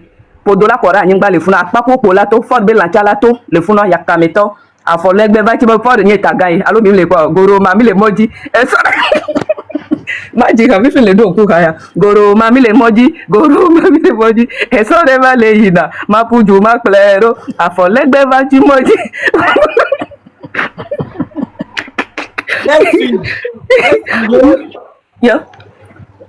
anyi gba le funa apako ko la to for be la chala to le funa yakameto afolegbe va ti bo for ni tagai alo mi le ko goro ma mi le moji e so maji ka mi fele do ku kaya goro mami le moji e so de va le yina ma puju ma plero afolegbe va ti moji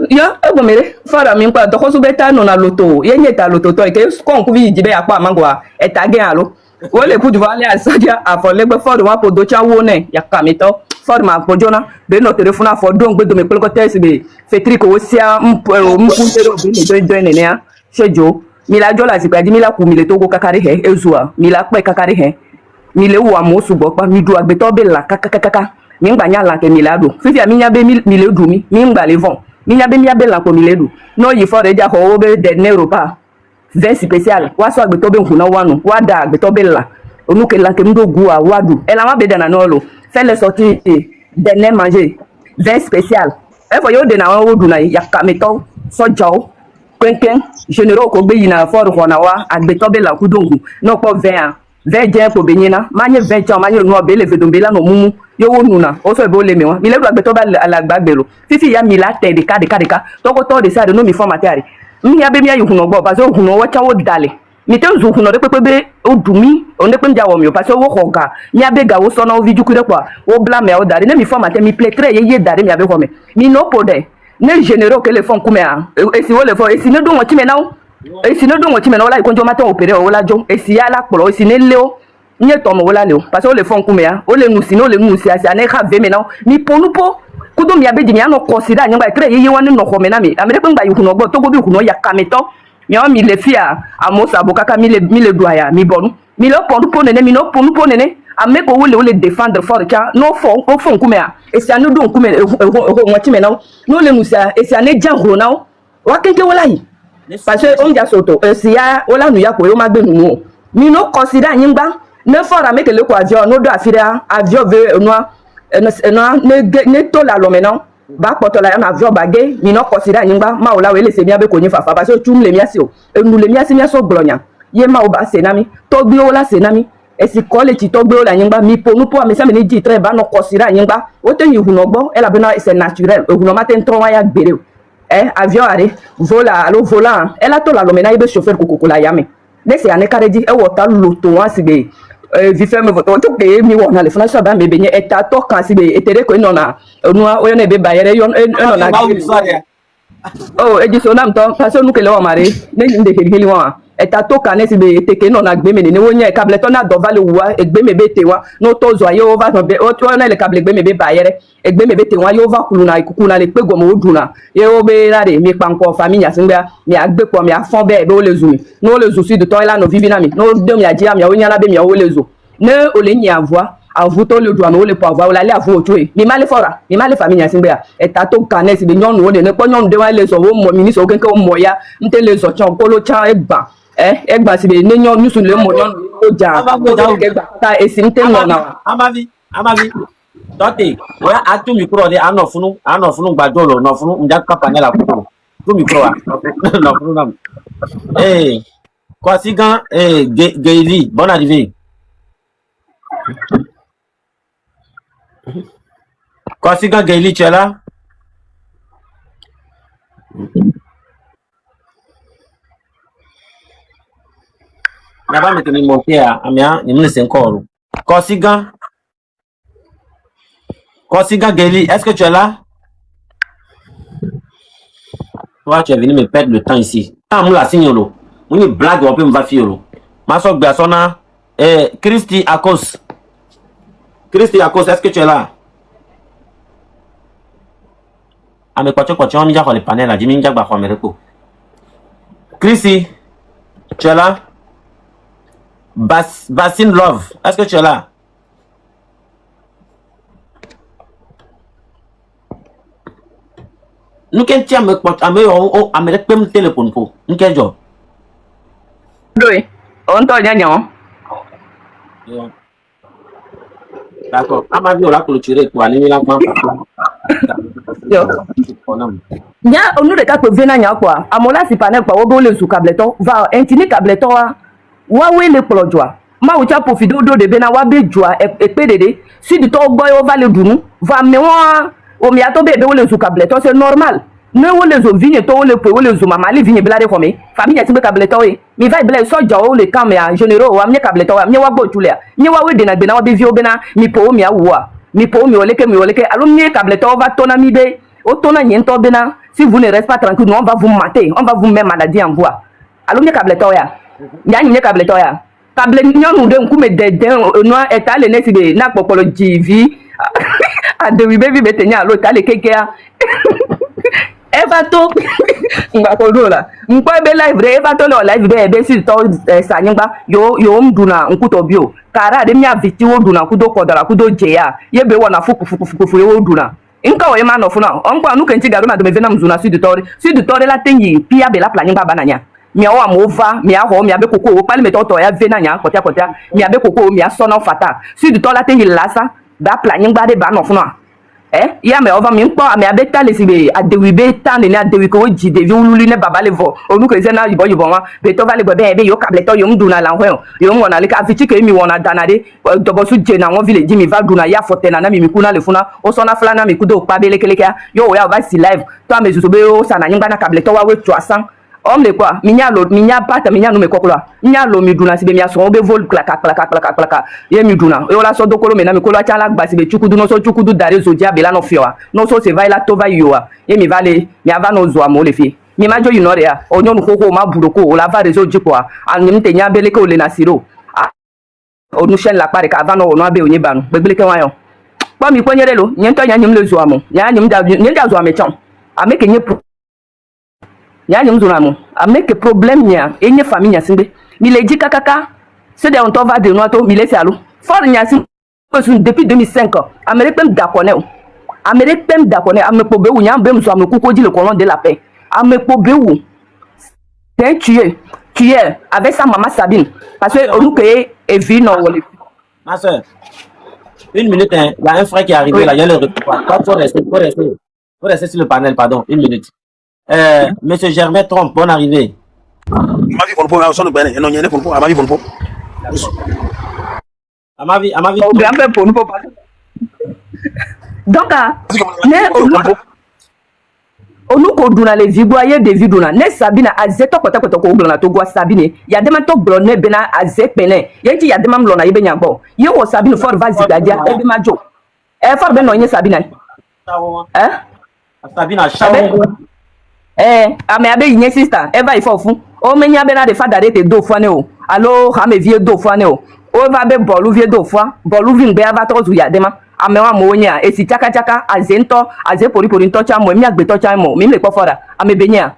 yo e bo mere fara mi npa to ko su beta no na loto ye nyeta loto to ke ko nku bi jibe apa mangwa e tage alo wo le puju va le asaja afolegbe for wa podo cha wo ne yakamito forma pojona be no telefona fo don gbe do me pele ko test be fetri ko sia mpero mpuntero be do ne ne sejo mi la jola si padi mi la ku mi le to go kakari he ezua mi la pe kakari he mi le wo amosu gbo pa mi du agbe to be la kakakaka mi ngba nya la ke mi la do fifi mi nya be mi le du mi ngba le von mi nya be la ko mi le du no yi for reja ko wo be de neropa vest spécial wa so agbe to be nkuna wanu wa da agbe to be la onuke la ke ndo gu a wadu e la ma be dana no lo fait les sorties dernier manger vin spécial e fo yo de na wo du na yakameto sojao kwenken généraux ko gbe yina for ko na wa agbeto be la kudongu no po vin je ko be yina manye vin cha manye no be le vedombe la no mumu yo wo nu na o so be o le mi wa mi le agbeto ba la gbagbelo fifi ya mi la te de ka to ko to de sa de no mi formatari mi ya be mi ayu no gbo ba so huno wo cha wo dale mi te zu huno de pepe o dumi on de pemja wo mi o parce wo hoga mi abega wo so na o viju kure kwa wo bla me o dare ne mi formate mi pletre ye dare mi abego me mi no pode ne généraux que le font comme e si wo le font e si ne do won ti me na o e si ne do won ti me na wala ikonjo mata opere o wala jo e si ya la polo e si ne leo nye to mo wala leo parce wo le font comme o le nu si no le nu si asa ne ka ve me na mi ponu po kudo mi abeji mi ano consider nyamba tre ye won no ho me na mi amere pe ngba yu no gbo to go bi ku no yakameto mi le fia amosa bokaka mi le doya mi bonu mi lo ponu po nene mi no ponu po nene ame ko wole défendre fort cha no fo o fo nkume e si anu do nkume won me na no le musa e si ane jango na wa kenke wala yi parce que on ja soto e si ya wala nu ya ko yo ma gbe nu mi no consider yin gba ne fora make le ko avion no do afira avion ve no ne to la lo me na ba poto la na avion bagé mi no consider yin gba ma wala we le se mi abe ko yin fafa parce que tu le miasi o e nu le miasi mi so glonya ye ma o ba se na mi to gbe o la se na mi e si ko le ti to gbe o la yin gba mi ponu po mi se mi ni ji tre ba no consider yin gba o te yin huno gbo e la be na c'est naturel e huno ma te ntron wa ya gbere avion are vola alo volant e la to la lo me na ibe chauffeur kokoko la yame de se ane kareji e wota loto wa sigbe vife me voto to ke mi wona le fana so ba me benye eta to kan sigbe etere ko no na onu o yo na be bayere yo no na oh e ji so na mto parce que nous que le wa mare ne inde heli wa eta to kane si be teke no na gbe me ne wonya kable to na do vale wa egbe me be tewa no to zo aye over no be o to na le kable egbe me be bayere egbe me be tewa yo over kulu na ikuku na le pe gomo oduna ye o be la de mi panko famille asingba mi agbe ko mi afon be o le zumi no le zo si de to la no vivi na mi no de mi aji am ya wonya la be mi o le zo ne o le nya voix avu to le doit no le po avoir la le avu otu mi male fora mi male famille asingba eta to kane si be nyon no ne po nyon de wa le zo wo mo ministre o kenke o mo ya nte le zo chan ko lo chan egba egba si be nenyo nusu le mo nyon o ja egba ta esinte no na amavi tote oya atu micro de ano funu gbadolo no funu nja ka panela ko tu micro wa no funu nam Kwasigan Gaili bonne arrivée. Kwasigan Gaili, tu es là? Na ba mettre mon pied à amia, il me laisse encore. Kwasigan Gaili, est-ce que tu es là? Toi, tu es venu me perdre le temps ici. Ah, moi la signe lo. Une blague on peut me va fiolo. Ma soeur Gasona Christy Akos. Est-ce que tu es là? Ah mais quoi tu on déjà le panel là, Jimmy Jagba Americo. Christy, tu es là? Bassin Love, est-ce que tu es là? Nous qu'est-ce que tu as me téléphone pour nous qu'est-ce job? Oui, on t'a dit non. D'accord. À ma vie, on l'a clôturé pour aller là. Nya onu de ka ko vena nya kwa amola si panel kwa wo le su kableto va intini kableto wa we le plojwa ma wo cha profit do de bena wa be jwa e pe dede si di to gbo yo va le dunu va me wa o mi ato be wo le su kableto c'est normal ne wo le zo vigne to wo le pe wo le zo mama le vigne blade ko me famille ti be kableto e mi va blade so jawo le kam ya généraux wa mi kableto wa mi wa gbo tule mi wa we de na be na wa be vi obena mi po mi awo mi po mi oleke alo mi kableto va tona mi be o tona nyento bena si vous ne restez pas tranquille, on va vous mater, on va vous mettre maladie en voie. Alors, il y a câble toya. Il y a une câble toya. Câble nous de kume de noa état le nesi de na popolo jivi. A de wibe vibe tenya l'autre le kekea. Eva to ngba ko do la. Ngpo be live re eva to le live be si to sanyingba yo mduna nkuto bio. Kara de mia viti wo duna kudo kodara kudo jeya. Ye be wona fuku yo duna. Inka wa man of now. Uncle Nuka and Tigaruma de Venam Zuna Sudutore la tengi, Pia Bella planning Babanania. Mia mova, mia home, mia beco, palmeto, ya venania, cotia, mia beco, mia son of fata. Sudutola tengi lassa, da planning by the ban of now. Ya me over me, mia beta lesibe, at the wibe tan in at the wikoji, the Yulina Babalevo, or Nuka is an Aliboma, Betovale Baby, your cableto, young Duna Lanwell, young one, like a Vichike, me one at Danade, Dobosu Jena, one village, Jimmy Valduna, Yafoten, and Mikuna Lefuna, or Sona Flana, Mikudo, Pabeleka, yo, we are vice live, Thomas Zubeo, Sana, Yangana Cableto, with Troasan. Homme quoi, minya pata minya no me kokola. Minya lo mi duna sibe miya so be vol klaka. Ye mi duna. E ola so do kolo me na mi kolo chala gba sibe chukudu no so chukudu dare so dia bela no fiwa. No so se vai la to vai yoa. Ye mi vale mi ava no zo amo le fi. Mi majo you know ya. Onyo no koko ma buroko o la va rezo jikwa. An mi tenya bele ko le na siro. Onu shen la pare ka ava no abe onye banu. Begbele ke wan yo. Pa mi kwenyere lo, nyento nya nyim le zo amo. Nya nyim da zo amechon. Ameke nye ya nyum zunamo a make problem nya enye famille nya simbe mi le di kakaka c'est de on to va de noito mi le fialo for nya sim depuis 2005 Amérique même d'accord amepo be wu nya be mso amekuko di le colon de la paix amepo be wu c'est tué avec sa maman Sabine parce que on que et vie non wole ma soeur une minute hein, il y a un frère qui est arrivé là, il y a le faut rester sur le panel, pardon, une minute. Monsieur Germain Trompe, bonne arrivée. Donc, on nous condamne les vigoyers des vidona. Ne Sabina azeto kota ko blona to gwa Sabine. Ya dema to blonne bena azepene. Yenti ya dema blona yebe nyambo. Ye wo Sabine for vazigadia ebe majo. For ben no nye Sabina. Sabina shawo. Ame abe yin sister, eva ifo fun. O me nya bena de fa d'arrêter 2 fois ne o. Alors ha me vie 2 fois ne o. O va be bolu vie 2 fois. Bolu vi ngbe ava to zu ya dema. Amewa mo nya e si chaka chaka azento aze pori pori nto cha mo mi agbeto cha mo mi le po fora. Ame benya.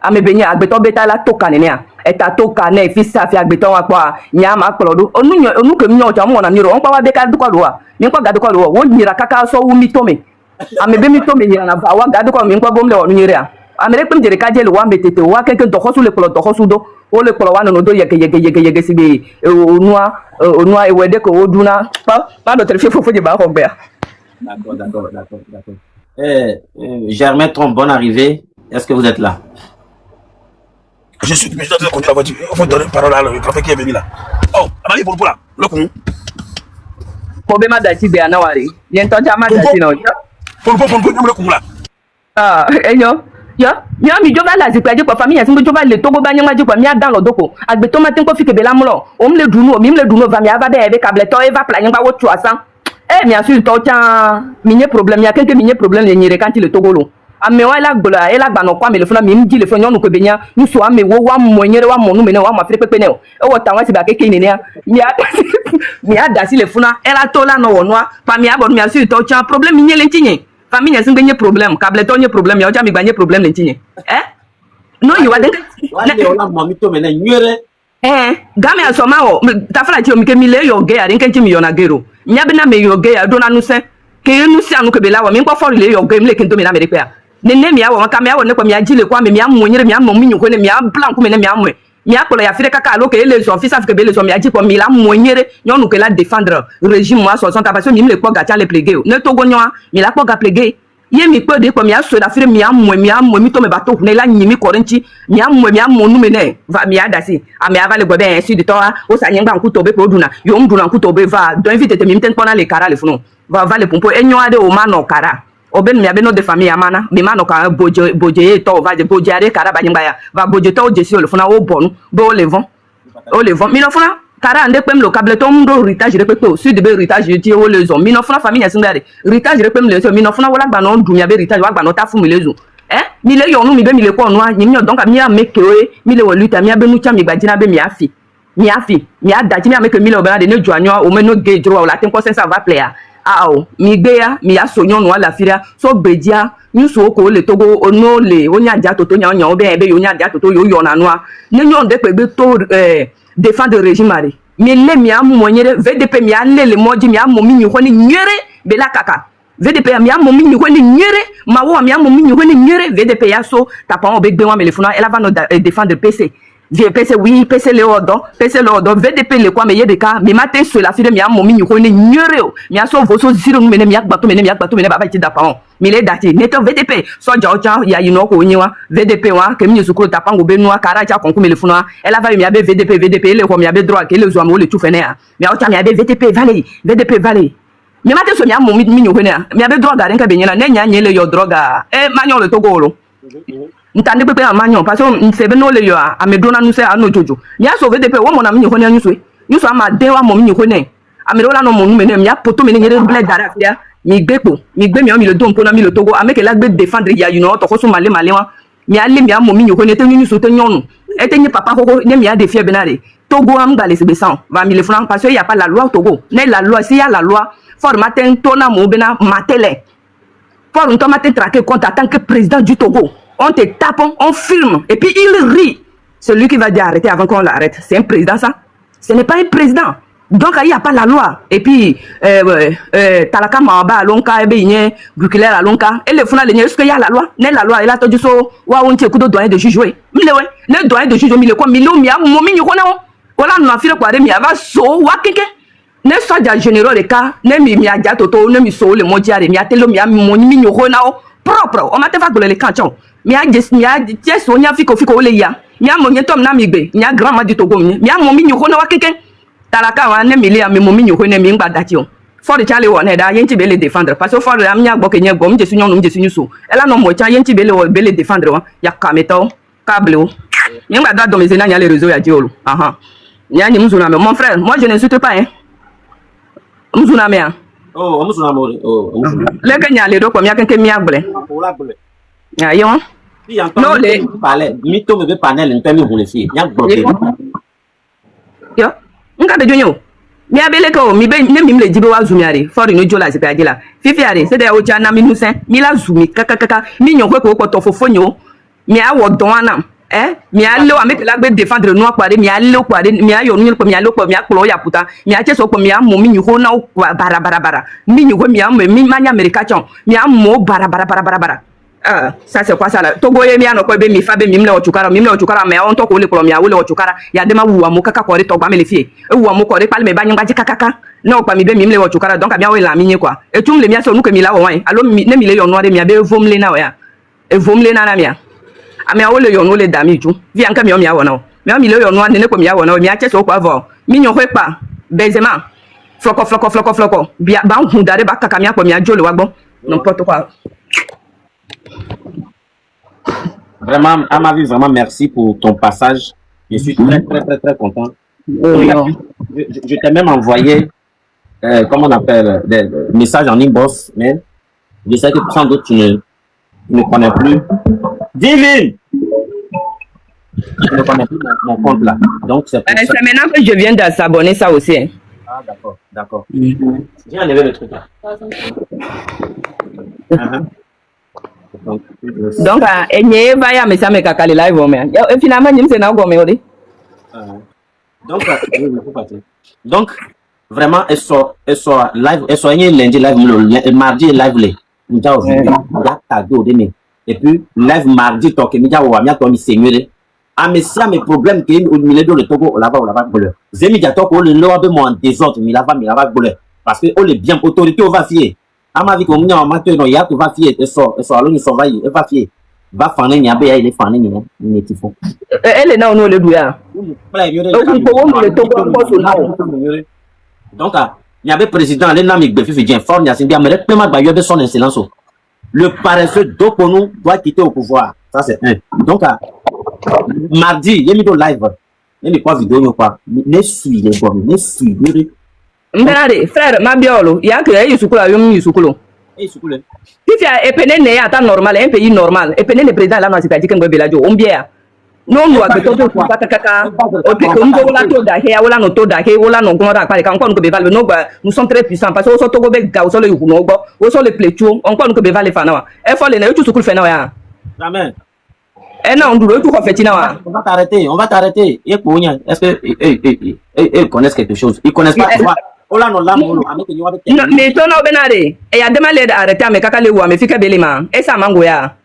Ame benya agbeto beta la toka ne ya. Eta toka ne fi sa fi agbeto wa kwa nya ma kplodu. Onu ke mi nyo cha mo na mi ro. On pa wa be ka du ko lo wa. Mi ko ga du ko lo wo nyira kaka so wu mi to me. Ame be mi to me nyira na va wa ga du ko mi ko bom le onu nyira. Amere pem jere ka je le wa metete wa keke do khosu le kplo do khosu do. O le kplo wa no do yege sibe onua e wede ko oduna pas notre chef faut de ba Robert. D'accord. Germain Trompe, bonne arrivée. Est-ce que vous êtes là? Je suis président de la conduite la voiture. Il faut donner parole à le prophète qui est venu là. Oh, Amali pour là. Le con. Problème d'ati be anawari. Yento jama d'ati no. Pour le con là. Ah, ya mi jova la zikwaje kwa famille yasingo jova le togo banyanga je kwa mi adan lodoko agbeto matin ko fike bela mlo o mle dunu va mi ava be ebe kableto eva planyanga wo 300 mi asu to cha minye problème ya kenke minye problème le nyire kanti le togo lo amewa ela gbola ela gba no kwa me le funa mi mji le funa nyonu ko benya nusu ame wo wa monyere wa monu me ne wa ma fere pepe ne o wo tanwa si ba keke ni ne mi ada si le funa ela to la no wonwa pa mi abon mi asu to cha problème minye le ntinye famille yasin gagner problème kableto nye problème ya ocha mi gagner problème ntinye no you are wala mami to mena nyere game asoma o tafala ti o mi ke mi le yo ge ya rinke ti mi yo na gero nya be na me yo ge ya do na nu se ke nu si anu ke be la wa mi ko for le yo ge mi le ke to me na me de pe ya ne mi awo ka mi awo ne ko mi ajile kwa mi amu nyere mi amu mi nyuko ne mi blanc me ne mi amu mi akolo ya fire kaka alo ke les gens fils afrique be les gens mi aji ko mi la moyere nyonu ke la défendre régime moi 60 parce que mi le ko ga cha le plégué ne to go nyoa mi la ko ga plégué ye mi ko de ko mi aso da fire mi amu mi to me bato ne la nyimi korenti mi amu nu me ne va mi adasi ami ava le go be ainsi de to o sa nyengba nkuto be ko duna yo mduna nkuto be va don invite te mi mten pona le kara le funo va le pompo enyo ade o ma no kara oben mi abeno de famille amana mi mano ka boje to va de boje are kara banyimba ya va boje to jesi le funa o bonu bo le vent mi no funa kara ande pem lo câble to ndo héritage repete o sud be héritage ti o le zo mi no funa famille singare héritage repem le zo mi no funa wala gba no du mi abe héritage wa gba no ta fu mi le zo mi le yo nu mi be mi le ko no anyi mi donc mi ameke mi le wo luta mi abe nu cha mi gba jina be mi afi mi ada mi ameke mi le obera de ne joanyo o me no ge jro wala ten ko sense va player ao mi gbe ya mi ya so nyonu ala firia so gbedia nyuso ko le togo ono le onya ja toto nya onya obe ebe yo nya ja toto yo yo na noa ne nyon de pe be to défendre régime ari mi le mi amu monyere VDP mi alele moji mi amu mi nyuko ni nyere be la kaka VDP mi amu mi nyuko ni nyere ma wo mi amu mi nyuko ni nyere VDP ya so tapa obe gbe wa me le funa ela va no défendre PC PC oui PC le odo VDP le kwa me yedeka mi matin sur la fille mi amu mi nyuko ni nyere o mi aso voso zero nu me ne mi agbato me ne baba ti dapa on mi le dati neto VDP so ja ya yino ko nyiwa VDP wa ke mi nyusukuro tapa ngo be nu akara cha konku me le funa ela va mi abe VDP le ko mi abe droit ke le zo mo le tu fene ya mi o cha mi abe VDP vale mi matin so mi amu mi nyuko ne mi abe droit garin ka be nyela ne nya nyele yo droga manyo le togolo ntande pepe amanyo parce que nsebe no le yo amedona nu se ano jojo nya so VDP wo mo na mi nyuko ne nyuso ama de wa mo mi nyuko ne amerola no mo nu me ne mi apoto me ne nyere bled dara fia mi gbe mi le don pona mi le togo ameke la gbe défendre ya you know to ko so male wa mi ale mi amo mi nyuko ne te nyuso te nyonu etenye papa koko ne mi a défier benare togo am gale se besan va mi le franc parce que il y a pas la loi au Togo ne la loi si y a la loi for matin tona mo bena matele for on tomate traquer compte en tant que président du Togo. On te tape, on filme, et puis il rit. Celui qui va dire arrêter avant qu'on l'arrête. C'est un président, ça? Ce n'est pas un président. Donc, il n'y a pas la loi. Et puis, Talaka Mamba, Lonka, Ebeye, Gukilera, Lonka, et le Funa, est-ce qu'il y a la loi? N'est la loi, et là, tu dis, wa on tient coup de doyen de juge, oui. Le doyen de juge, le quoi, milo, mia, momi, you connais, voilà, nous a fait quoi, mia, va, so, wa, keke. Ne soit déjà généraux de cas, ne mi a déjà toto, ne mi so, le mondial, mi a telo, mi a moni, mi propre. On m'a fait voir les cantons. Mi a jes on ya fiko le ya mi a monye tom na mi gbe mi a grand ma di Togo mi a mo mi nyuko na wa keke talaka wa ne mi le mi mo mi nyuko ne mi ngba dati o for the chale won da yenti be le défendre parce que for the am nya gbo kenye gbo mi jesu nyonu mi jesu nyuso ela no mo cha yenti be le défendre wa ya kameto câble o mi ngba da do mes ena nya les réseaux ya diolo nya ni muzuna me mon frère moi je n'insulte pas hein muzuna me muzuna mo le kenya le do ko mi akenke mi agble ya yo Non, les. Mito me veut panel, une famille, vous les filles. Il y a bloqué. Yo, nka be jonyo. Mi abele ko mi be ne mi le jibe wa zumi are. For no jola se pe ajela. Fifi are se de o cha na mi nusen. Mi la zumi kaka mi nyon ko ko to fofo nyo. Mi a wo don anam. Mi a lo ame ke la gbe défendre no akpare mi a lo kware mi a yo nu ko mi a lo ko mi a klo ya puta. Mi a che so ko mi a mo mi nyu ko na bara. Mi nyu ko mi a mo mi manya America chon. Mi a mo bara. Ah, ça c'est quoi ça là? Togo ye mi ano ko be mi fa be mi mle ochukara mais on to ko le ko mi a wole ochukara ya de ma wu amu kaka ko re to gba me le fie. E wu amu ko re pale me ba nyanga ji kaka. Na o pa mi be mi mle ochukara donc mi a we la mi nye kwa. E tum le mi a so nu ke mi la wo wan. Alo mi ne mi le yo no re mi a be vomle na o ya. E vomle na mi a. A mi a wole yo no le da mi ju. Vi anka mi o mi a wo na o. Mi a mi le yo no ne ko mi a wo na o mi a che so ko avo. Mi nyo ko pa. Benzema. Floko. Bia ba hu dare ba kaka mi a ko mi a jole wa gbo. N'importe quoi. Vraiment, à ma vie, vraiment merci pour ton passage. Je suis très content. Je t'ai même envoyé, comment on appelle, des messages en inbox, mais je sais que sans doute tu ne connais plus. Divine! Tu ne connais plus mon compte là. Donc c'est pour ça. C'est maintenant que je viens de s'abonner ça aussi. Hein. Ah d'accord. J'ai enlevé le truc là. Donc, enye va ya mesa me kakali live o me. Ya finalement nyim se na go me odi. Donc vraiment elle sort live, elle sort lundi live mardi live le. Nja o ya taggo de me. Et puis live mardi to ke mi ja wa mi to mi senyere. A mesia mes problèmes que au milieu de le Togo là-bas boleur. Zemi ja to ko le lo be mo en désordre mi là-bas boleur parce que on les bien autorité on va fier. À ma vie, comme on m'a dit, il y a tout va fier, et so, alors il s'en va, il va fier. Va faire un yabé, il est fan, il est fou. Elle est là, on le douya. Donc, il y avait président, elle est là, mais il y a fort, il y a mais il y a son excellence. Le paresseux d'Oponou doit quitter au pouvoir. Ça, c'est un. Donc, mardi, il y a mis au live. Il y a mis quoi vidéo, quoi. Ne suis les bonnes, ne suis les Mbelade, frère, ma biolo, il y a que Yusukula, Yusukulu. Si epene ne ata normal, un pays normal, epene le président là, c'est à dire que Mbeladio, on bien. Non, nous avons tout kaka, au plus que nous la toda, wala no toda, wala no gomara, par exemple, nous beval, nous sommes très puissants parce que au Togo Bega, au sol le Yukunobo, au sol le Pléchou, encore nous beval les fanawa. Et faut les ne tout ce que fait na. Jamais. Eh non, on doit tout refaire. On va t'arrêter. Est-ce que ils connaissent quelque chose? Ils connaissent pas. Mais ton benare, et y a demandé d'arrêter mais kaka le ou mais fika belema. Et ça mangoya.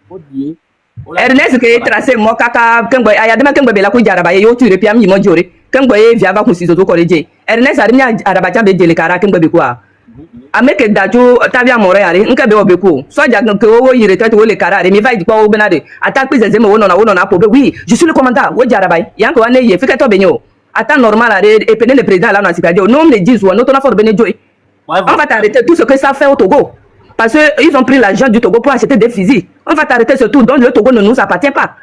Ernest que tracé mo kaka kengbo aya demandé kengbo bela ku jaraba yo tu repi am yimo jore. Kengbo e via va ku sizo to koreje. Ernest arnya araba cha be jele kara kengbo be kwa. Ameke daju tabia more yare nka be obeku. So ja ke wo yire tete wo le kara re mi va ikwa wo benare. Attaque pise zeme wo na po be. Oui, je suis le commandant. Wo jaraba. Yanko wane ye fika to benyo. Attends normal et peine le président là non c'est non les disent ou non on a formé on va t'arrêter tout ce que ça fait au Togo parce que ils ont pris l'argent du Togo pour acheter des fusils. On va t'arrêter surtout donc le Togo ne nous appartient pas.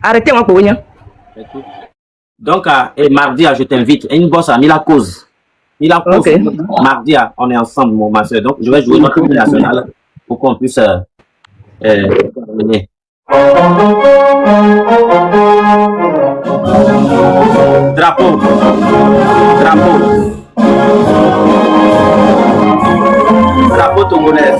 Arrêtez moi pour rien. Donc mardi je t'invite une bosse a mis la cause. Okay. Mardi on est ensemble mon ma soeur donc je vais jouer notre hymne national pour qu'on puisse terminer. Drapeau togolais.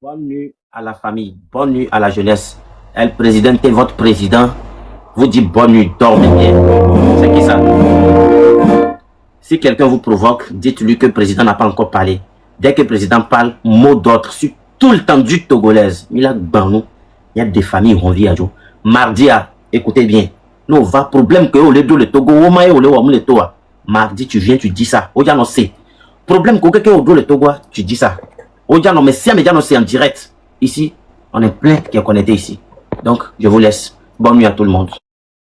Bonne nuit à la famille, bonne nuit à la jeunesse. El président et votre président vous dit bonne nuit, dormez bien. C'est qui ça? Si quelqu'un vous provoque, dites-lui que le président n'a pas encore parlé. Dès que le président parle, mot d'ordre sur tout le temps du togolaise. Il y a des familles qui ont vu à jour. Mardi, écoutez bien. Nous, va problème que le Togo, mardi, tu viens, tu dis ça. Oja c'est problème que quelqu'un au le Togo, tu dis ça. Oja non, mais si c'est en direct. Ici, on est plein qui est connecté ici. Donc, Donc, je vous laisse. Bonne nuit à tout le monde.